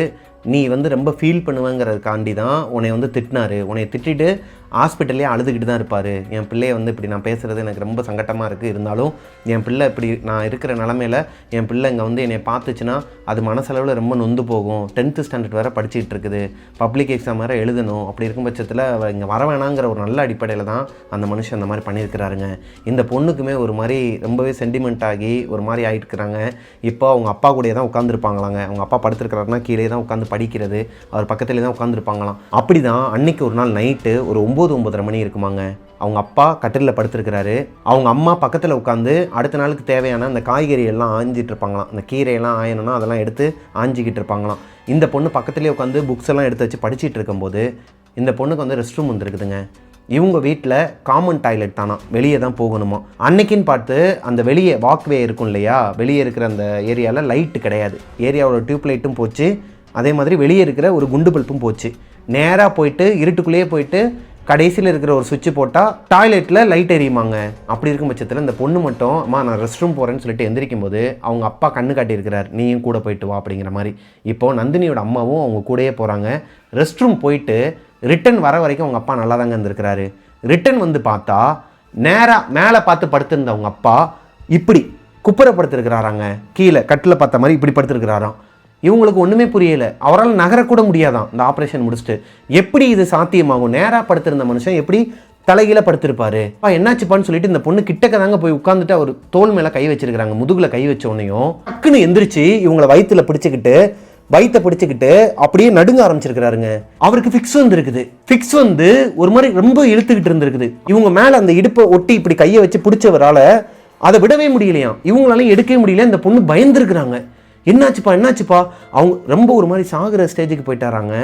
நீ வந்து ரொம்ப ஃபீல் பண்ணுவேங்கிறதுக்காண்டி தான் உன்னை வந்து திட்டினார். உன்னை திட்டிட்டு ஹாஸ்பிட்டல்லே அழுதுகிட்டு தான் இருப்பார். என் பிள்ளையை வந்து இப்படி நான் பேசுகிறது எனக்கு ரொம்ப சங்கட்டமாக இருக்குது, இருந்தாலும் என் பிள்ளை இப்படி நான் இருக்கிற நிலமையில் என் பிள்ளை இங்கே வந்து என்னை பார்த்துச்சுன்னா அது மனசளவில் ரொம்ப நொந்து போகும். 10th ஸ்டாண்டர்ட் வேறு படிச்சுட்டு இருக்குது, பப்ளிக் எக்ஸாம் வேறு எழுதணும். அப்படி இருக்கும் பட்சத்தில் இங்கே வர வேணாங்கிற ஒரு நல்ல அடிப்படையில் தான் அந்த மனுஷன் அந்த மாதிரி பண்ணியிருக்கிறாருங்க. இந்த பொண்ணுக்குமே ஒரு மாதிரி ரொம்பவே சென்டிமெண்ட் ஆகி ஒரு மாதிரி ஆகிட்டுருக்குறாங்க. இப்போ அவங்க அப்பா கூடயே தான் உட்காந்துருப்பாங்களாங்க. அவங்க அப்பா படுத்துருக்கிறாருன்னா கீழே தான் உட்காந்து உட்காந்து படிக்கிறது, அவர் பக்கத்துலேயே தான் உட்காந்துருப்பாங்களாம். அப்படி தான் அன்னைக்கு ஒரு நாள் நைட்டு ஒரு 9-9:30 மணி இருக்குமாங்க. அவங்க அப்பா கட்டிலில் படுத்துருக்கிறாரு. அவங்க அம்மா பக்கத்தில் உட்காந்து அடுத்த நாளுக்கு தேவையான அந்த காய்கறி எல்லாம் ஆஞ்சிட்டு இருப்பாங்களாம். அந்த கீரையெல்லாம் ஆயணும்னா அதெல்லாம் எடுத்து ஆஞ்சிக்கிட்டு இருப்பாங்களாம். இந்த பொண்ணு பக்கத்துலேயே உட்காந்து புக்ஸ் எல்லாம் எடுத்து வச்சு படிச்சுட்டு இருக்கும்போது இந்த பொண்ணுக்கு வந்து ரெஸ்ட் ரூம் வந்துருக்குதுங்க. இவங்க வீட்டில் காமன் டாய்லெட் தானா, வெளியே தான் போகணுமா. அன்னைக்குன்னு பார்த்து அந்த வெளியே வாக்வே இருக்கும் இல்லையா, வெளியே இருக்கிற அந்த ஏரியாவில் லைட்டு கிடையாது. ஏரியாவோட டியூப் லைட்டும் போச்சு, அதே மாதிரி வெளியே இருக்கிற ஒரு குண்டு பல்பும் போச்சு. நேராக போயிட்டு இருட்டுக்குள்ளேயே போயிட்டு கடைசியில் இருக்கிற ஒரு சுவிட்சு போட்டால் டாய்லெட்டில் லைட் எரியுமாங்க. அப்படி இருக்கும் பட்சத்தில் இந்த பொண்ணு மட்டும் அம்மா நான் ரெஸ்ட் ரூம் போகிறேன்னு சொல்லிட்டு எந்திரிக்கும் போது அவங்க அப்பா கண்ணு காட்டியிருக்கிறார், நீயும் கூட போயிட்டு வா அப்படிங்கிற மாதிரி. இப்போது நந்தினியோட அம்மாவும் அவங்க கூடயே போகிறாங்க. ரெஸ்ட் ரூம் போயிட்டு ரிட்டன் வர வரைக்கும் அவங்க அப்பா நல்லா தாங்க இருந்திருக்கிறாரு. ரிட்டன் வந்து பார்த்தா நேராக மேலே பார்த்து படுத்திருந்த அவங்க அப்பா இப்படி குப்புரை படுத்திருக்கிறாராங்க. கீழே கட்டில் பார்த்த மாதிரி இப்படி படுத்திருக்கிறாராம். இவங்களுக்கு ஒன்றுமே புரியலை. அவரால் நகரக்கூட முடியாதான் இந்த ஆப்ரேஷன் முடிச்சுட்டு. எப்படி இது சாத்தியமாகும்? நேராக படுத்திருந்த மனுஷன் எப்படி தலைகீழ படுத்திருப்பாரு? என்னாச்சுப்பான்னு சொல்லிட்டு இந்த பொண்ணு கிட்டக்க தாங்க போய் உட்காந்துட்டு அவர் தோல் மேலே கை வச்சிருக்கிறாங்க. முதுகில் கை வச்ச உடனேயும் டக்குன்னு எந்திரிச்சு இவங்களை வயிற்றுல பிடிச்சிக்கிட்டு அப்படியே நடுங்க ஆரம்பிச்சிருக்கிறாருங்க. அவருக்கு ஃபிக்ஸ் வந்து இருக்குது. ஃபிக்ஸ் வந்து ஒரு மாதிரி ரொம்ப இழுத்துக்கிட்டு இருந்திருக்குது. இவங்க மேலே அந்த இடுப்பை ஒட்டி இப்படி கையை வச்சு பிடிச்சவரால் அதை விடவே முடியலையாம். இவங்களாலையும் எடுக்கவே முடியல. இந்த பொண்ணு பயந்துருக்குறாங்க. என்னாச்சுப்பா அவங்க ரொம்ப ஒரு மாதிரி சாகுற ஸ்டேஜுக்கு போயிட்டாராங்க.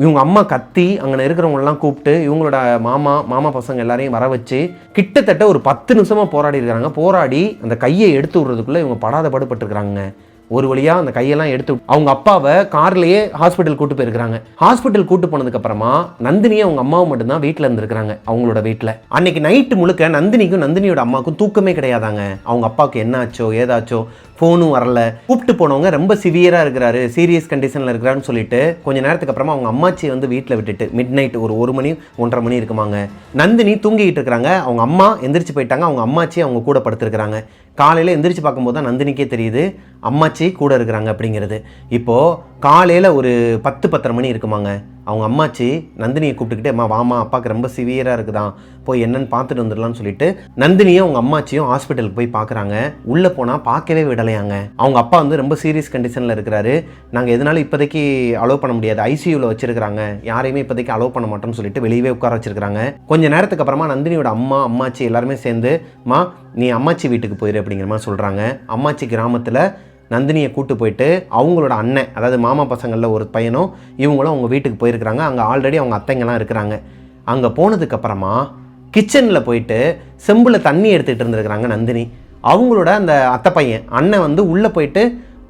இவங்க அம்மா கத்தி அங்கே இருக்கிறவங்களெல்லாம் கூப்பிட்டு இவங்களோட மாமா பசங்க எல்லாரையும் வர வச்சு கிட்டத்தட்ட ஒரு 10 நிமிஷமாக போராடி இருக்கிறாங்க. போராடி அந்த கையை எடுத்து விடுறதுக்குள்ளே இவங்க படாத பாடுபட்டுருக்குறாங்க. ஒரு வழியாக அந்த கையெல்லாம் எடுத்து அவங்க அப்பாவை கார்லேயே ஹாஸ்பிட்டல் கூட்டு போயிருக்கிறாங்க. ஹாஸ்பிட்டல் கூட்டு போனதுக்கப்புறமா நந்தினியை அவங்க அம்மாவும் மட்டும்தான் வீட்டில் இருந்திருக்கிறாங்க. அவங்களோட வீட்டில் அன்னைக்கு நைட்டு முழுக்க நந்தினியோட அம்மாவுக்கும் தூக்கமே கிடையாதாங்க. அவங்க அப்பாவுக்கு என்னாச்சோ ஏதாச்சோ, ஃபோனும் வரல. கூப்பிட்டு போனவங்க ரொம்ப சிவியராக இருக்கிறாரு, சீரியஸ் கண்டிஷனில் இருக்கிறாருன்னு சொல்லிட்டு கொஞ்ச நேரத்துக்கு அப்புறமா அவங்க அம்மாச்சி வந்து வீட்டில் விட்டுட்டு மிட் நைட் ஒரு 1 மணி 1:30 மணி இருக்குமாங்க. நந்தினி தூங்கிட்டு இருக்கிறாங்க. அவங்க அம்மா எந்திரிச்சு போயிட்டாங்க. அவங்க அம்மாச்சி அவங்க கூட படுத்துருக்குறாங்க. காலையில் எந்திரிச்சு பார்க்கும்போது தான் நந்தினிக்கே தெரியுது அம்மாச்சி கூட இருக்கிறாங்க அப்படிங்கிறது. இப்போது காலையில் ஒரு 10-10:30 மணி இருக்குமாங்க. அவங்க அம்மாச்சி நந்தினியை கூப்பிட்டுக்கிட்டு அம்மா வாமா, அப்பாவுக்கு ரொம்ப சிவியராக இருக்குதான், போய் என்னன்னு பார்த்துட்டு வந்துடலாம்னு சொல்லிட்டு நந்தினியும் அவங்க அம்மாச்சியும் ஹாஸ்பிட்டலுக்கு போய் பார்க்குறாங்க. உள்ளே போனால் பார்க்கவே விடலையாங்க. அவங்க அப்பா வந்து ரொம்ப சீரியஸ் கண்டிஷனில் இருக்கிறாரு. நாங்கள் எதனாலும் இப்போதைக்கு அலோவ் பண்ண முடியாது, ஐசியூவில் வச்சிருக்கிறாங்க, யாரையுமே இப்போதைக்கு அலோவ் பண்ண மாட்டோம்னு சொல்லிட்டு வெளியவே உட்கார வச்சிருக்காங்க. கொஞ்சம் நேரத்துக்கு அப்புறமா நந்தினியோட அம்மாச்சி எல்லாருமே சேர்ந்து மா நீ அம்மாச்சி வீட்டுக்கு போயிரு அப்படிங்கிற மாதிரி சொல்கிறாங்க. அம்மாச்சி கிராமத்தில் நந்தினியை கூட்டு போயிட்டு அவங்களோட அண்ணன், அதாவது மாமா பசங்களில் ஒரு பையனும் இவங்களும் அவங்க வீட்டுக்கு போயிருக்கிறாங்க. அங்கே ஆல்ரெடி அவங்க அத்தைங்கெல்லாம் இருக்கிறாங்க. அங்கே போனதுக்கப்புறமா கிச்சனில் போயிட்டு செம்பில் தண்ணி எடுத்துகிட்டு இருந்துருக்கிறாங்க நந்தினி. அவங்களோட அந்த அத்தை பையன் அண்ணன் வந்து உள்ளே போயிட்டு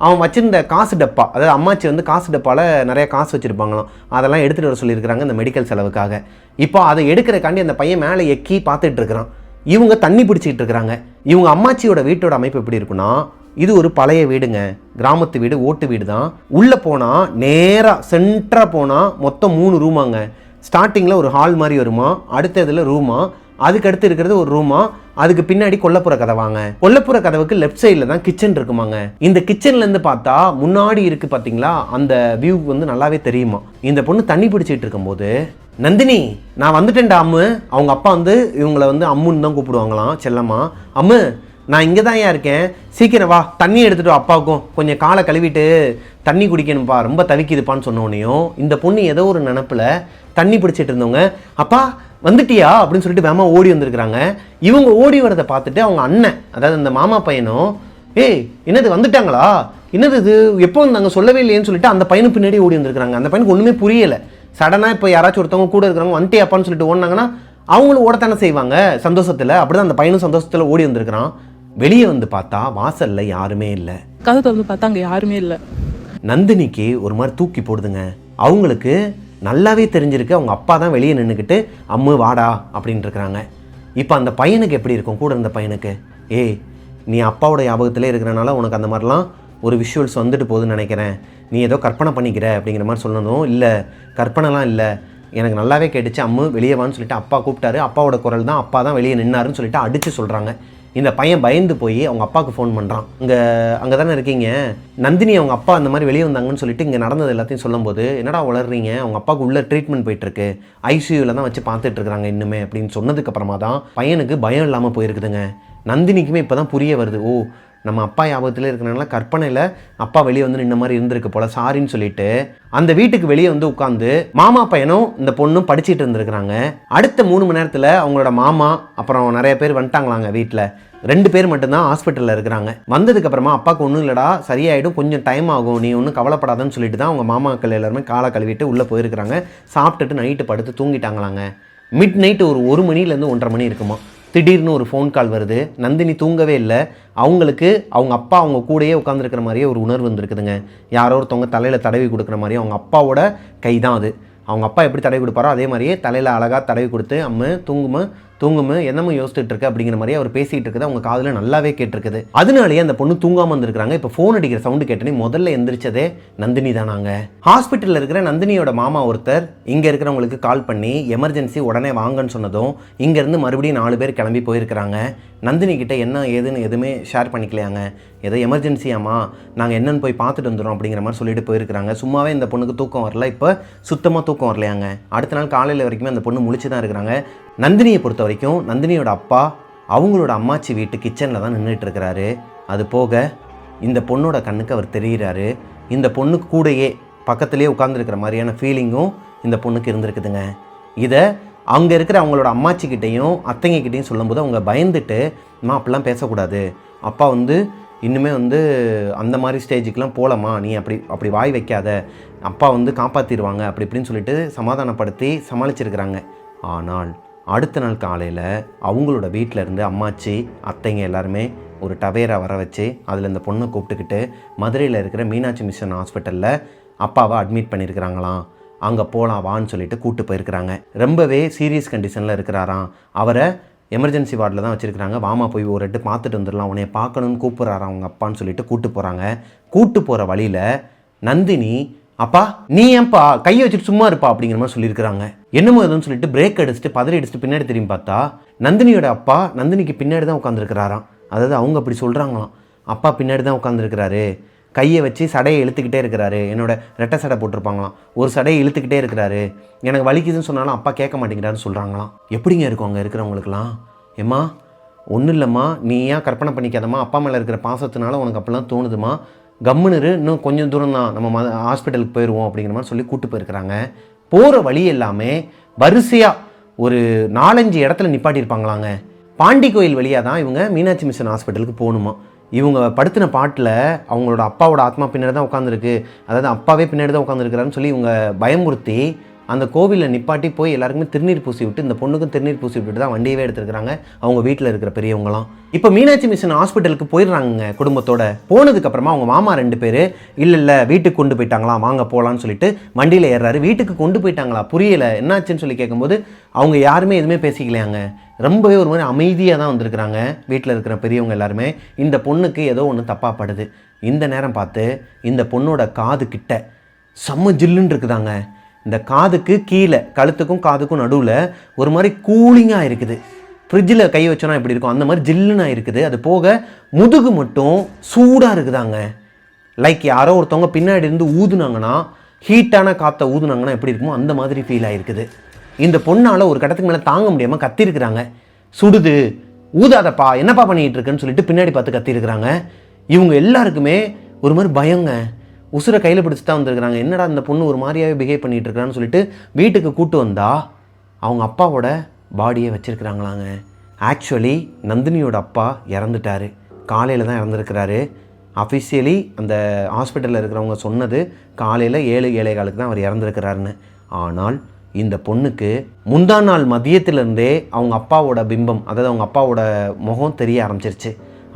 அவன் வச்சுருந்த காசு டப்பா, அதாவது அம்மாச்சி வந்து காசு டப்பாவில் நிறைய காசு வச்சுருப்பாங்களாம், அதெல்லாம் எடுத்துகிட்டு வர சொல்லியிருக்கிறாங்க இந்த மெடிக்கல் செலவுக்காக. இப்போ அதை எடுக்கிறக்காண்டி அந்த பையன் மேலே எக்கி பார்த்துட்டு இருக்கிறான். இவங்க தண்ணி பிடிச்சிக்கிட்டு இருக்கிறாங்க. இவங்க அம்மாச்சியோட வீட்டோட அமைப்பு எப்படி இருக்குன்னா, இது ஒரு பழைய வீடுங்க, கிராமத்து வீடு, ஓட்டு வீடு தான். உள்ளே போனால் நேராக சென்டராக போனால் மொத்தம் 3 ரூமாங்க. ஸ்டார்டிங்கில் ஒரு ஹால் மாதிரி வருமா, அடுத்த இதில் ரூமா, அதுக்கடுத்து இருக்கிறது ஒரு ரூமா, அதுக்கு பின்னாடி கொல்லப்புற கதவாங்க. கொல்லப்புற கதவுக்கு லெஃப்ட் சைடில் தான் கிச்சன் இருக்குமாங்க. இந்த கிச்சன்லேருந்து பார்த்தா முன்னாடி இருக்குது பார்த்தீங்களா, அந்த வியூ வந்து நல்லாவே தெரியுமா. இந்த பொண்ணு தண்ணி பிடிச்சிட்டு இருக்கும்போது நந்தினி நான் வந்துட்டேன்டா அம்மு. அவங்க அப்பா வந்து இவங்களை வந்து அம்முன்னு தான் கூப்பிடுவாங்களாம் செல்லம்மா. அம்மு நான் இங்கே தான் இருக்கேன், சீக்கிரம் வா, தண்ணி எடுத்துகிட்டு அப்பாவுக்கும் கொஞ்சம் காலை கழுவிட்டு தண்ணி குடிக்கணும்ப்பா, ரொம்ப தவிக்குதுப்பான்னு சொன்னோடனையும் இந்த பொண்ணு ஏதோ ஒரு நினப்பில் தண்ணி பிடிச்சிட்டு இருந்தவங்க அப்பா வந்துட்டியா அப்படின்னு சொல்லிட்டு வேமா ஓடி வந்திருக்கிறாங்க. இவங்க ஓடி வரதை பார்த்துட்டு அவங்க அண்ணன், அதாவது இந்த மாமா பையனும் ஏய் என்னது வந்துட்டாங்களா, என்னது இது எப்போ வந்தாங்க சொல்லவே இல்லையேன்னு சொல்லிட்டு அந்த பையனும் பின்னாடி ஓடி வந்திருக்கிறாங்க. அந்த பையனுக்கு ஒன்றுமே புரியலை. சடனாக இப்போ யாராச்சும் ஒருத்தவங்க கூட இருக்கிறவங்க வந்துட்டியாப்பான்னு சொல்லிட்டு ஓடினாங்கன்னா அவங்களும் ஓடத்தானே செய்வாங்க சந்தோஷத்தில். அப்படிதான் அந்த பையனும் சந்தோஷத்தில் ஓடி வந்திருக்கிறான். வெளியே வந்து பார்த்தா வாசல்ல யாருமே இல்லை. கதை திறந்து பார்த்தா அங்கே யாருமே இல்லை. நந்தினிக்கு ஒரு மாதிரி தூக்கி போடுதுங்க. அவங்களுக்கு நல்லாவே தெரிஞ்சிருக்கு அவங்க அப்பா தான் வெளியே நின்றுக்கிட்டு அம்மு வாடா அப்படின்ட்டு இருக்கிறாங்க. இப்போ அந்த பையனுக்கு எப்படி இருக்கும், கூட இருந்த பையனுக்கு, ஏய் நீ அப்பாவோட ஞாபகத்திலே இருக்கிறனால உனக்கு அந்த மாதிரிலாம் ஒரு விஷுவல்ஸ் வந்துட்டு போகுதுன்னு நினைக்கிறேன், நீ ஏதோ கற்பனை பண்ணிக்கிற அப்படிங்கிற மாதிரி சொல்லணும். இல்லை கற்பனைலாம் இல்லை, எனக்கு நல்லாவே கேட்டுச்சு, அம்மு வெளியே வான்னு சொல்லிட்டு அப்பா கூப்பிட்டாரு, அப்பாவோட குரல் தான், அப்பா தான் வெளியே நின்னாருன்னு சொல்லிட்டு அடித்து சொல்கிறாங்க. இந்த பையன் பயந்து போய் அவங்க அப்பாவுக்கு ஃபோன் பண்ணுறான். அங்கே தானே இருக்கீங்க, நந்தினி அவங்க அப்பா அந்த மாதிரி வெளியே வந்தாங்கன்னு சொல்லிட்டு இங்கே நடந்தது எல்லாத்தையும் சொல்லும்போது என்னடா வளர்றீங்க, அவங்க அப்பாவுக்கு உள்ள ட்ரீட்மெண்ட் போயிட்டுருக்கு, ஐசியூவில் தான் வச்சு பார்த்துட்டு இருக்கிறாங்க இன்னுமே அப்படின்னு சொன்னதுக்கப்புறமா தான் பையனுக்கு பயம் இல்லாமல் போயிருக்குதுங்க. நந்தினிக்குமே இப்போ தான் புரிய வருது, ஓ நம்ம அப்பா ஞாபகத்தில் இருக்கிறனால கற்பனையில் அப்பா வெளியே வந்து நின்ன மாதிரி இருந்திருக்கு போல், சாரின்னு சொல்லிட்டு அந்த வீட்டுக்கு வெளியே வந்து உட்காந்து மாமா பையனும் இந்த பொண்ணும் படிச்சுட்டு இருந்திருக்கிறாங்க. அடுத்த 3 மணி நேரத்தில் அவங்களோட மாமா அப்புறம் நிறைய பேர் வந்துட்டாங்களாங்க. வீட்டில் 2 பேர் மட்டும்தான் ஹாஸ்பிட்டலில் இருக்கிறாங்க. வந்ததுக்கப்புறமா அப்பாவுக்கு ஒன்றும் இல்லைடா, சரியாயிடும், கொஞ்சம் டைம் ஆகும், நீ ஒன்றும் கவலைப்படாதன்னு சொல்லிட்டு தான் அவங்க மாமாக்கள் எல்லாருமே காலை கழுவிட்டு உள்ளே போயிருக்கிறாங்க. சாப்பிட்டுட்டு நைட்டு படுத்து தூங்கிட்டாங்களாங்க. மிட் நைட்டு ஒரு 1 மணிலேருந்து 1:30 மணி இருக்குமா. திடீர்னு ஒரு ஃபோன் கால் வருது. நந்தினி தூங்கவே இல்லை. அவங்களுக்கு அவங்க அப்பா அவங்க கூடயே உட்காந்துருக்கிற மாதிரியே ஒரு உணர்வு வந்துருக்குதுங்க. யாரோ ஒருத்தவங்க தலையில் தடவி கொடுக்குற மாதிரியே. அவங்க அப்பாவோட கை தான் அது. அவங்க அப்பா எப்படி தடவி கொடுப்பாரோ அதே மாதிரியே தலையில் அழகாக தடவி கொடுத்து, அம்மு தூங்குமு என்னமோ யோசிச்சுட்டு இருக்கு அப்படிங்கிற மாதிரி அவர் பேசிகிட்டு இருக்குது. அவங்க காதில் நல்லாவே கேட்டிருக்குது. அதனாலேயே அந்த பொண்ணு தூங்காமல் வந்துருக்காங்க. இப்போ ஃபோன் அடிக்கிற சவுண்டு கேட்டனே முதல்ல எந்திரிச்சதே நந்தினி தானாங்க. ஹாஸ்பிட்டலில் இருக்கிற நந்தினியோட மாமா ஒருத்தர் இங்கே இருக்கிறவங்களுக்கு கால் பண்ணி எமர்ஜென்சி உடனே வாங்கன்னு சொன்னதும் இங்கேருந்து மறுபடியும் 4 பேர் கிளம்பி போயிருக்கிறாங்க. நந்தினி கிட்ட என்ன ஏதுன்னு எதுவுமே ஷேர் பண்ணிக்கலையாங்க. ஏதோ எமர்ஜென்சியாமா, நாங்கள் என்னன்னு போய் பார்த்துட்டு வந்துடும் அப்படிங்கிற மாதிரி சொல்லிட்டு போயிருக்கிறாங்க. சும்மாவே இந்த பொண்ணுக்கு தூக்கம் வரல. இப்போ சுத்தமாக தூக்கம் வரலையாங்க. அடுத்த நாள் காலையில் வரைக்குமே அந்த பொண்ணு முழிச்சு தான் இருக்கிறாங்க. நந்தினியை பொறுத்த வரைக்கும் நந்தினியோட அப்பா அவங்களோட அம்மாச்சி வீட்டு கிச்சனில் தான் நின்றுட்டு இருக்கிறாரு. அது போக இந்த பொண்ணோட கண்ணுக்கு அவர் தெரிகிறாரு. இந்த பொண்ணுக்கு கூடயே பக்கத்துலேயே உட்காந்துருக்கிற மாதிரியான ஃபீலிங்கும் இந்த பொண்ணுக்கு இருந்திருக்குதுங்க. இதை அங்கே இருக்கிற அவங்களோட அம்மாச்சிக்கிட்டையும் அத்தைங்கக்கிட்டையும் சொல்லும்போது அவங்க பயந்துட்டு, அம்மா அப்படிலாம் பேசக்கூடாது, அப்பா வந்து இன்னுமே வந்து அந்த மாதிரி ஸ்டேஜுக்கெலாம் போகலாமா, நீ அப்படி வாய் வைக்காத, அப்பா வந்து காப்பாற்றிடுவாங்க அப்படி இப்படின்னு சொல்லிட்டு சமாதானப்படுத்தி சமாளிச்சிருக்கிறாங்க. ஆனால் அடுத்த நாள் காலையில் அவங்களோட வீட்டில் இருந்து அம்மாச்சி அத்தைங்க எல்லாருமே ஒரு டவேரா வர வச்சு அதில் இந்த பொண்ணை கூப்பிட்டுக்கிட்டு மதுரையில் இருக்கிற மீனாட்சி மிஷன் ஹாஸ்பிட்டலில் அப்பாவை அட்மிட் பண்ணியிருக்கிறாங்களாம். அங்கே போகலாம் வான்னு சொல்லிட்டு கூப்பிட்டு போயிருக்கிறாங்க. ரொம்பவே சீரியஸ் கண்டிஷனில் இருக்கிறாராம். அவரை எமர்ஜென்சி வார்டில் தான் வச்சுருக்கிறாங்க. வாமா போய் ஒரு எட்டு பார்த்துட்டு வந்துடலாம், உன்னைய பார்க்கணுன்னு கூப்பிட்றாராம் அவங்க அப்பான்னு சொல்லிட்டு கூப்பிட்டு போகிறாங்க. கூப்பிட்டு போகிற வழியில் நந்தினி, அப்பா நீ ஏன்பா கையை வச்சுட்டு சும்மா இருப்பா அப்படிங்கிற மாதிரி சொல்லியிருக்கிறாங்க. என்னமோ எதுன்னு சொல்லிட்டு பிரேக் அடிச்சுட்டு பதறி அடிச்சுட்டு பின்னாடி திரும்பி பார்த்தா நந்தினியோட அப்பா நந்தினிக்கு பின்னாடி தான் உட்காந்துருக்கிறாராம். அதாவது அவங்க அப்படி சொல்கிறாங்களாம், அப்பா பின்னாடி தான் உட்காந்துருக்கிறாரு, கையை வச்சு சடையை இழுத்துக்கிட்டே இருக்கிறாரு. என்னோட ரெட்டை சடை போட்டிருப்பாங்களாம், ஒரு சடையை இழுத்துக்கிட்டே இருக்கிறாரு. எனக்கு வலிக்குதுன்னு சொன்னாலும் அப்பா கேட்க மாட்டேங்கிறாருன்னு சொல்கிறாங்களாம். எப்படிங்க இருக்கும் அங்கே இருக்கிறவங்களுக்குலாம்? ஏம்மா ஒன்றும் இல்லைம்மா, நீ ஏன் கற்பனை பண்ணிக்காதம்மா, அப்பா மேலே இருக்கிற பாசத்தினால உனக்கு அப்போல்லாம் தோணுதுமா, கம்முன்னு இன்னும் கொஞ்சம் தூரம் தான், நம்ம ஹாஸ்பிட்டலுக்கு போயிடுவோம் அப்படிங்கிற மாதிரி சொல்லி கூப்பிட்டு போயிருக்கிறாங்க. போகிற வழி எல்லாமே வரிசையாக ஒரு 4-5 இடத்துல நிப்பாட்டியிருப்பாங்களாங்க. பாண்டி கோயில் வழியாக தான் இவங்க மீனாட்சி மிஷன் ஹாஸ்பிட்டலுக்கு போகணுமா. இவங்க படுத்தின பாட்டில் அவங்களோட அப்பாவோட ஆத்மா பின்னாடி தான் உட்காந்துருக்கு, அதாவது அப்பாவே பின்னாடி தான் உட்காந்துருக்கிறான்னு சொல்லி இவங்க பயமுறுத்தி அந்த கோவிலில் நிப்பாட்டி போய் எல்லாருக்குமே திருநீர் பூசி விட்டு, இந்த பொண்ணுக்கும் திருநீர் பூசி விட்டுட்டு தான் வண்டியவே எடுத்துருக்கிறாங்க அவங்க வீட்டில் இருக்கிற பெரியவங்களாம். இப்போ மீனாட்சி மிஷன் ஹாஸ்பிட்டலுக்கு போயிடுறாங்க குடும்பத்தோட. போனதுக்கப்புறமா அவங்க மாமா 2 பேர் இல்லை வீட்டுக்கு கொண்டு போயிட்டாங்களா, வாங்க போகலான்னு சொல்லிட்டு வண்டியில் ஏறுறாரு. வீட்டுக்கு கொண்டு போயிட்டாங்களா, புரியலை என்னாச்சுன்னு சொல்லி கேட்கும்போது அவங்க யாருமே எதுவுமே பேசிக்கலையாங்க. ரொம்பவே ஒரு மாதிரி அமைதியாக தான் வந்திருக்கிறாங்க வீட்டில் இருக்கிற பெரியவங்க எல்லாருமே. இந்த பொண்ணுக்கு ஏதோ ஒன்று தப்பாக படுது. இந்த நேரம் பார்த்து இந்த பொண்ணோட காது கிட்ட செம்ம ஜில்லுன்னு இருக்குதாங்க. இந்த காதுக்கு கீழே கழுத்துக்கும் காதுக்கும் நடுவில் ஒரு மாதிரி கூலிங்காக இருக்குது. ஃப்ரிட்ஜில் கை வச்சோன்னா எப்படி இருக்கும் அந்த மாதிரி ஜில்லுன்னு இருக்குது. அது போக முதுகு மட்டும் சூடாக இருக்குதாங்க. லைக் யாரோ ஒருத்தவங்க பின்னாடி இருந்து ஊதுனாங்கன்னா, ஹீட்டான காற்றை ஊதுனாங்கன்னா எப்படி இருக்குமோ அந்த மாதிரி ஃபீல் ஆகிருக்குது. இந்த பொண்ணால் ஒரு கட்டத்துக்கு மேலே தாங்க முடியாமல் கத்திருக்கிறாங்க. சுடுது, ஊதாதப்பா, என்னப்பா பண்ணிகிட்டு இருக்குன்னு சொல்லிட்டு பின்னாடி பார்த்து கத்திருக்கிறாங்க. இவங்க எல்லாருக்குமே ஒரு மாதிரி பயங்க, உசுரை கையில் பிடிச்சி தான் வந்துருக்குறாங்க. என்னடா இந்த பொண்ணு ஒரு மாதிரியாகவே பிஹேவ் பண்ணிகிட்டு இருக்கிறான்னு சொல்லிட்டு வீட்டுக்கு கூட்டு வந்தால் அவங்க அப்பாவோட பாடியை வச்சுருக்குறாங்களாங்க. ஆக்சுவலி நந்தினியோட அப்பா இறந்துட்டார், காலையில் தான் இறந்துருக்கிறாரு. அஃபிஷியலி அந்த ஹாஸ்பிட்டலில் இருக்கிறவங்க சொன்னது காலையில் 7-7:15 தான் அவர் இறந்துருக்கிறாருன்னு. ஆனால் இந்த பொண்ணுக்கு முந்தா நாள் மதியத்திலேருந்தே அவங்க அப்பாவோட பிம்பம், அதாவது அவங்க அப்பாவோட முகம் தெரிய ஆரம்பிச்சிருச்சு.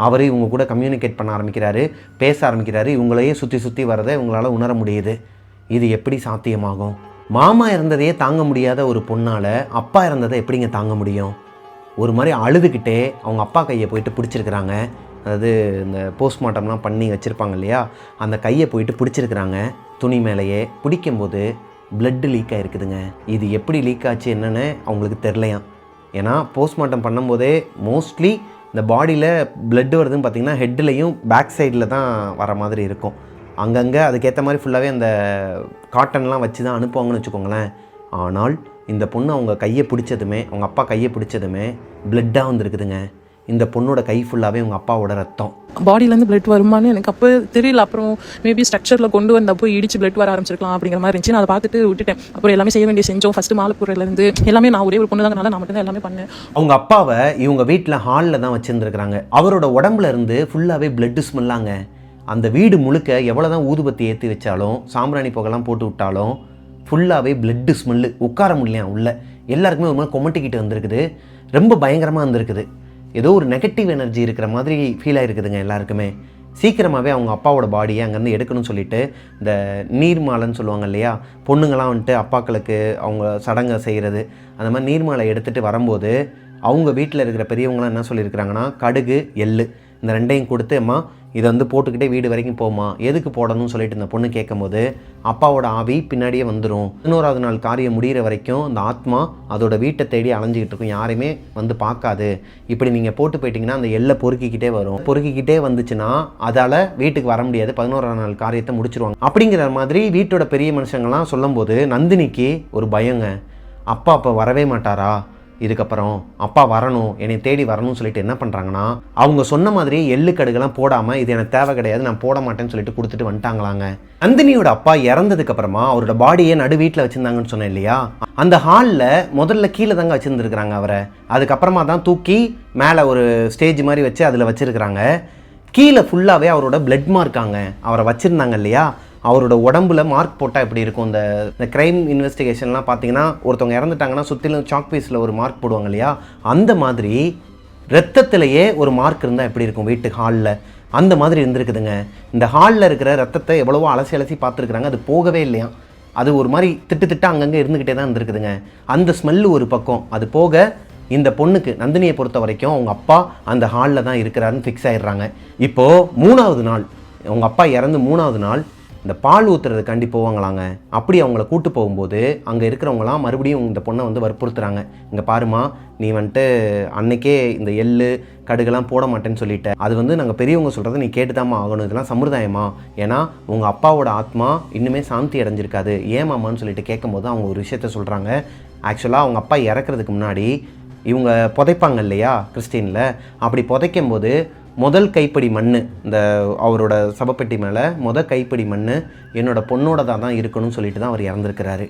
அவர் இவங்க கூட கம்யூனிகேட் பண்ண ஆரம்பிக்கிறாரு, பேச ஆரம்பிக்கிறாரு. இவங்களையே சுற்றி வரதை இவங்களால் உணர முடியுது. இது எப்படி சாத்தியமாகும்? மாமா இறந்ததையே தாங்க முடியாத ஒரு பொண்ணால் அப்பா இறந்ததை எப்படிங்க தாங்க முடியும்? ஒரு மாதிரி அழுதுகிட்டே அவங்க அப்பா கையை போயிட்டு பிடிச்சிருக்கிறாங்க. அதாவது இந்த போஸ்ட்மார்ட்டம்லாம் பண்ணி வச்சுருப்பாங்க இல்லையா, அந்த கையை போயிட்டு பிடிச்சிருக்கிறாங்க. துணி மேலேயே பிடிக்கும்போது பிளட்டு லீக் ஆகிருக்குதுங்க. இது எப்படி லீக் ஆச்சு என்னன்னு அவங்களுக்கு தெரிலையாம். ஏன்னா போஸ்ட்மார்ட்டம் பண்ணும்போதே மோஸ்ட்லி இந்த பாடியில் பிளட் வருதுன்னு பார்த்திங்கன்னா ஹெட்லேயும் பேக் சைடில் தான் வர மாதிரி இருக்கும். அங்கங்கே அதுக்கேற்ற மாதிரி ஃபுல்லாகவே அந்த காட்டன்லாம் வச்சு தான் அனுப்புவாங்கன்னு வச்சுக்கோங்களேன். ஆனால் இந்த பொண்ணு அவங்க கையை பிடிச்சதுமே, அவங்க அப்பா கையை பிடிச்சதுமே பிளட்டாக வந்துருக்குதுங்க. இந்த பொண்ணோட கை ஃபுல்லாகவே உங்கள் அப்பாவோட ரத்தம். பாடியிலேருந்து பிளட் வருமானு எனக்கு அப்போ தெரியல. அப்புறம் மேபி ஸ்ட்ரக்சரில் கொண்டு வந்தப்போ இடிச்சு பிளட் வர ஆரம்பிச்சிருக்கலாம் அப்படிங்கிற மாதிரி இருந்துச்சு. நான் அதை பார்த்துட்டு விட்டுட்டேன். அப்புறம் எல்லாமே செய்ய வேண்டிய செஞ்சோம். ஃபர்ஸ்ட் மாலை போடுறதுலேருந்து எல்லாமே நான் ஒரே ஒரு பொண்ணு தாங்கனால நான் மட்டும் தான் எல்லாமே பண்ணேன். அவங்க அப்பாவை இவங்க வீட்டில் ஹாலில் தான் வச்சுருந்துருக்குறாங்க. அவரோட உடம்புல இருந்து ஃபுல்லாகவே பிளட்டு ஸ்மெல்லாங்க. அந்த வீடு முழுக்க எவ்வளோ தான் ஊதுபத்தி ஏற்றி வச்சாலும் சாம்பிராணி புகைலாம் போட்டு விட்டாலும் ஃபுல்லாகவே பிளட்டு ஸ்மெல்லு. உட்கார முடியலையா உள்ள. எல்லாருக்குமே ஒரு மாதிரி கொமட்டிக்கிட்டு வந்திருக்குது. ரொம்ப பயங்கரமாக இருந்திருக்குது. ஏதோ ஒரு நெகட்டிவ் எனர்ஜி இருக்கிற மாதிரி ஃபீல் ஆகிருக்குதுங்க எல்லாருக்குமே. சீக்கிரமாகவே அவங்க அப்பாவோட பாடியை அங்கேருந்து எடுக்கணும்னு சொல்லிட்டு இந்த நீர்மாலைன்னு சொல்லுவாங்க இல்லையா, பொண்ணுங்களாம் வந்துட்டு அப்பாக்களுக்கு அவங்க சடங்கை செய்கிறது, அந்த மாதிரி நீர்மாலை எடுத்துகிட்டு வரும்போது அவங்க வீட்டில் இருக்கிற பெரியவங்களாம் என்ன சொல்லியிருக்கிறாங்கன்னா, கடுகு எள்ளு இந்த ரெண்டையும் கொடுத்து, அம்மா இதை வந்து போட்டுக்கிட்டே வீடு வரைக்கும் போமா, எதுக்கு போடணும்னு சொல்லிட்டு இந்த பொண்ணு கேட்கும்போது அப்பாவோட ஆவி பின்னாடியே வந்துடும். 11வது நாள் காரியம் முடிகிற வரைக்கும் அந்த ஆத்மா அதோட வீட்டை தேடி அலைஞ்சிக்கிட்டு இருக்கும், யாரையுமே வந்து பார்க்காது. இப்படி நீங்கள் போட்டு போயிட்டீங்கன்னா அந்த எல்லை பொறுக்கிக்கிட்டே வரும். பொறுக்கிக்கிட்டே வந்துச்சுன்னா அதால் வீட்டுக்கு வர முடியாது, 11ஆம் நாள் காரியத்தை முடிச்சிருவாங்க அப்படிங்கிற மாதிரி வீட்டோட பெரிய மனுஷங்கள்லாம் சொல்லும்போது நந்தினிக்கு ஒரு பயங்க. அப்பா அப்போ வரவே மாட்டாரா, இதுக்கப்புறம் அப்பா வரணும், என்னை தேடி வரணும்னு சொல்லிட்டு என்ன பண்ணுறாங்கன்னா, அவங்க சொன்ன மாதிரி எள்ளு கடுகெல்லாம் போடாமல் இது எனக்கு தேவை கிடையாது, நான் போட மாட்டேன்னு சொல்லிட்டு கொடுத்துட்டு வந்துட்டாங்களாங்க. நந்தினியோட அப்பா இறந்ததுக்கு அப்புறமா அவரோட பாடியை நடு வீட்டில் வச்சுருந்தாங்கன்னு சொன்னேன் இல்லையா, அந்த ஹாலில் முதல்ல கீழே தாங்க வச்சுருந்துருக்குறாங்க அவரை. அதுக்கப்புறமா தான் தூக்கி மேலே ஒரு ஸ்டேஜ் மாதிரி வச்சு அதில் வச்சுருக்குறாங்க. கீழே ஃபுல்லாகவே அவரோட பிளட் மார்க்காங்க. அவரை வச்சுருந்தாங்க இல்லையா, அவரோட உடம்புல மார்க் போட்டால் எப்படி இருக்கும், இந்த க்ரைம் இன்வெஸ்டிகேஷன்லாம் பார்த்தீங்கன்னா ஒருத்தவங்க இறந்துட்டாங்கன்னா சுற்றிலும் சாக் பீஸில் ஒரு மார்க் போடுவாங்க இல்லையா, அந்த மாதிரி ரத்தத்திலேயே ஒரு மார்க் இருந்தால் எப்படி இருக்கும் வீட்டு ஹாலில், அந்த மாதிரி இருந்திருக்குதுங்க. இந்த ஹாலில் இருக்கிற ரத்தத்தை எவ்வளவோ அலசி அலசி பார்த்துருக்குறாங்க, அது போகவே இல்லையா. அது ஒரு மாதிரி திட்டு அங்கங்கே இருந்துக்கிட்டே தான் இருந்திருக்குதுங்க. அந்த ஸ்மெல்லு ஒரு பக்கம். அது போக இந்த பொண்ணுக்கு நந்தினியை பொறுத்த வரைக்கும் அவங்க அப்பா அந்த ஹாலில் தான் இருக்கிறாருன்னு ஃபிக்ஸ் ஆகிடுறாங்க. இப்போது 3வது நாள், அவங்க அப்பா இறந்து 3வது நாள் இந்த பால் ஊற்றுறதுக்காண்டி போவாங்களாங்க. அப்படி அவங்கள கூட்டு போகும்போது அங்கே இருக்கிறவங்களாம் மறுபடியும் இந்த பொண்ணை வந்து வற்புறுத்துறாங்க. இங்கே பாருமா, நீ வந்துட்டு அன்னைக்கே இந்த எள்ளு கடுகெல்லாம் போட மாட்டேன்னு சொல்லிட்ட, அது வந்து நாங்கள் பெரியவங்க சொல்கிறத நீ கேட்டுதாம்மா ஆகணும், இதெல்லாம் சம்பிரதாயமா, ஏன்னா உங்கள் அப்பாவோட ஆத்மா இன்னுமே சாந்தி அடைஞ்சிருக்காது, ஏமாமான்னு சொல்லிட்டு கேட்கும்போது அவங்க ஒரு விஷயத்த சொல்கிறாங்க. ஆக்சுவலாக அவங்க அப்பா இறக்குறதுக்கு முன்னாடி இவங்க புதைப்பாங்க இல்லையா கிறிஸ்டினில், அப்படி புதைக்கும் போது முதல் கைப்படி மண், இந்த அவரோட சபப்பெட்டி மேலே முதல் கைப்படி மண் என்னோட பொண்ணோட தான் இருக்கணும்னு சொல்லிட்டு தான் அவர் இறந்துருக்கிறாரு.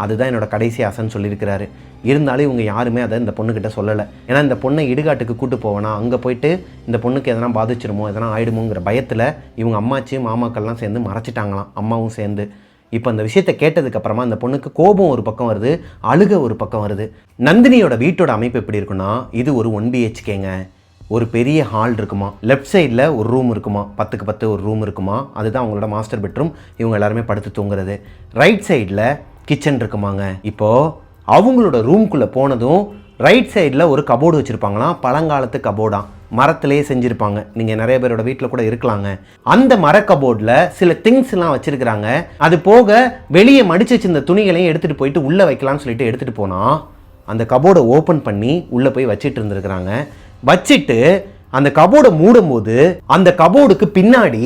அதுதான் என்னோட கடைசி ஆசைன்னு சொல்லியிருக்கிறாரு. இருந்தாலும் இவங்க யாருமே அதை இந்த பொண்ணுக்கிட்ட சொல்லலை. ஏன்னா இந்த பொண்ணை இடுகாட்டுக்கு கூட்டு போவேனா, அங்கே போயிட்டு இந்த பொண்ணுக்கு எதனா பாதிச்சிருமோ எதனா ஆயிடுமோங்கிற பயத்தில் இவங்க அம்மாச்சியும் மாமாக்கள்லாம் சேர்ந்து மறைச்சிட்டாங்களாம், அம்மாவும் சேர்ந்து. இப்போ அந்த விஷயத்தை கேட்டதுக்கப்புறமா அந்த பொண்ணுக்கு கோபம் ஒரு பக்கம் வருது, அழுக ஒரு பக்கம் வருது. நந்தினியோட வீட்டோட அமைப்பு எப்படி இருக்குன்னா, இது ஒரு 1 BHKங்க. ஒரு பெரிய ஹால் இருக்குமா, லெஃப்ட் சைடில் ஒரு ரூம் இருக்குமா, 10க்கு 10 ஒரு ரூம் இருக்குமா, அதுதான் அவங்களோட மாஸ்டர் பெட்ரூம், இவங்க எல்லாருமே படுத்து தூங்குறது. ரைட் சைடில் கிச்சன் இருக்குமாங்க. இப்போது அவங்களோட ரூம்குள்ளே போனதும் ரைட் சைடில் ஒரு கபோர்டு வச்சுருப்பாங்களாம், பழங்காலத்து கபோர்டாக மரத்துலேயே செஞ்சுருப்பாங்க. நீங்கள் நிறைய பேரோட வீட்டில் கூட இருக்கலாங்க. அந்த மர கபோர்டில் சில திங்ஸ்லாம் வச்சுருக்கிறாங்க. அது போக வெளியே மடிச்சு வச்சிருந்த துணிகளையும் எடுத்துகிட்டு போயிட்டு உள்ளே வைக்கலாம்னு சொல்லிட்டு எடுத்துகிட்டு போனால் அந்த கபோர்டை ஓப்பன் பண்ணி உள்ளே போய் வச்சிட்டு இருந்துருக்குறாங்க. வச்சிட்டு அந்த கபோர்டை மூடும்போது அந்த கபோர்டுக்கு பின்னாடி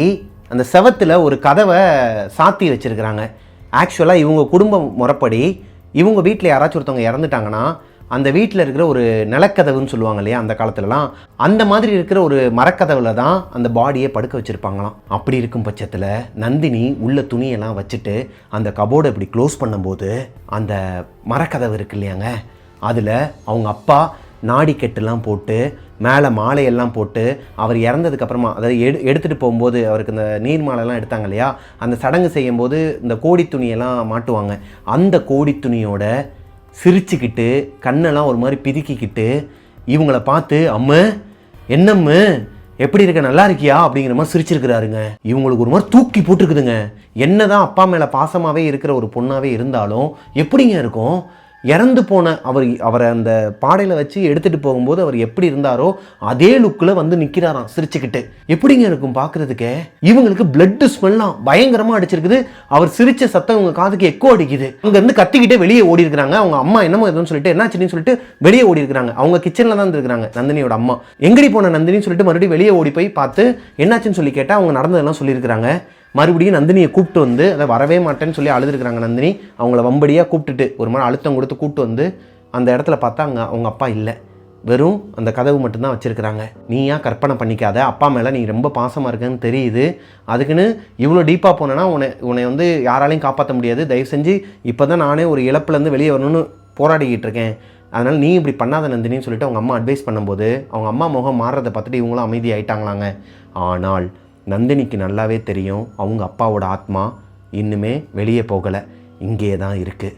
அந்த செவத்தில் ஒரு கதவை சாத்தி வச்சுருக்கிறாங்க. ஆக்சுவலாக இவங்க குடும்ப முறைப்படி இவங்க வீட்டில் யாராச்சும் ஒருத்தவங்க இறந்துட்டாங்கன்னா அந்த வீட்டில் இருக்கிற ஒரு நிலக்கதவுன்னு சொல்லுவாங்க இல்லையா அந்த காலத்துலலாம், அந்த மாதிரி இருக்கிற ஒரு மரக்கதவுல தான் அந்த பாடியை படுக்க வச்சுருப்பாங்களாம். அப்படி இருக்கும் பட்சத்தில் நந்தினி உள்ள துணியெல்லாம் வச்சுட்டு அந்த கபோர்டை இப்படி க்ளோஸ் பண்ணும்போது அந்த மரக்கதவு இருக்கு இல்லையாங்க, அதில் அவங்க அப்பா நாடிக்கெட்டுலாம் போட்டு மேலே மாலையெல்லாம் போட்டு அவர் இறந்ததுக்கப்புறமா, அதாவது எடுத்துகிட்டு போகும்போது அவருக்கு இந்த நீர் மாலையெல்லாம் எடுத்தாங்க இல்லையா, அந்த சடங்கு செய்யும்போது இந்த கோடி துணியெல்லாம் மாட்டுவாங்க, அந்த கோடி துணியோட சிரிச்சுக்கிட்டு கண்ணெல்லாம் ஒரு மாதிரி பிதுக்கிக்கிட்டு இவங்கள பார்த்து, அம்மு என்னம்மு எப்படி இருக்க, நல்லா இருக்கியா அப்படிங்கிற மாதிரி சிரிச்சிருக்கிறாருங்க. இவங்களுக்கு ஒரு மாதிரி தூக்கி போட்டுருக்குதுங்க. என்னதான் அப்பா மேலே பாசமாகவே இருக்கிற ஒரு பொண்ணாகவே இருந்தாலும் எப்படிங்க இருக்கும், இறந்து போன அவரை அந்த பாடையில் வச்சு எடுத்துகிட்டு போகும்போது அவர் எப்படி இருந்தாரோ அதே லுக்கில் வந்து நிற்கிறாராம் சிரிச்சுக்கிட்டு. எப்படிங்க இருக்கும் பார்க்குறதுக்கே. இவங்களுக்கு பிளட் ஸ்மெல்லாம் பயங்கரமாக அடிச்சிருக்குது. அவர் சிரிச்ச சத்தம் இவங்க காதுக்கு எக்கோ அடிக்குது. அங்கேருந்து கத்திக்கிட்டே வெளியே ஓடி இருக்கிறாங்க. அவங்க அம்மா என்னமோ எதுன்னு சொல்லிட்டு என்னாச்சுன்னு சொல்லிட்டு வெளியே ஓடி இருக்கிறாங்க. அவங்க கிச்சனில் தான் இருக்கிறாங்க நந்தினியோட அம்மா. எங்கடி போன நந்தினின்னு சொல்லிட்டு மறுபடியும் வெளியே ஓடி போய் பார்த்து என்னாச்சுன்னு சொல்லி கேட்டால் அவங்க நடந்ததெல்லாம் சொல்லியிருக்கிறாங்க. மறுபடியும் நந்தினியை கூப்பிட்டு வந்து, அதை வரவே மாட்டேன்னு சொல்லி அழுதுருக்குறாங்க நந்தினி. அவங்கள வம்படியாக கூப்பிட்டுட்டு ஒரு மாதிரி அழுத்தம் கொடுத்து கூப்பிட்டு வந்து அந்த இடத்துல பார்த்தா அங்கே அவங்க அப்பா இல்லை. வெறும் அந்த கதவு மட்டும்தான் வச்சுருக்கிறாங்க. நீயா கற்பனை பண்ணிக்காத, அப்பா மேலே நீ ரொம்ப பாசமாக இருக்குன்னு தெரியுது, அதுக்குன்னு இவ்வளோ டீப்பாக போனேன்னா உன்னை வந்து யாராலையும் காப்பாற்ற முடியாது, தயவு செஞ்சு இப்போ தான் நானே ஒரு இழப்புலேருந்து வெளியே வரணும்னு போராடிக்கிட்டு இருக்கேன், அதனால் நீ இப்படி பண்ணாத நந்தினின்னு சொல்லிட்டு அவங்க அம்மா அட்வைஸ் பண்ணும்போது அவங்க அம்மா முகம் மாறுறதை பார்த்துட்டு இவங்களும் அமைதியாயிட்டாங்களாங்க. ஆனால் நந்தினிக்கு நல்லாவே தெரியும் அவங்க அப்பாவோட ஆத்மா இன்னுமே வெளியே போகலை, இங்கே தான் இருக்குது.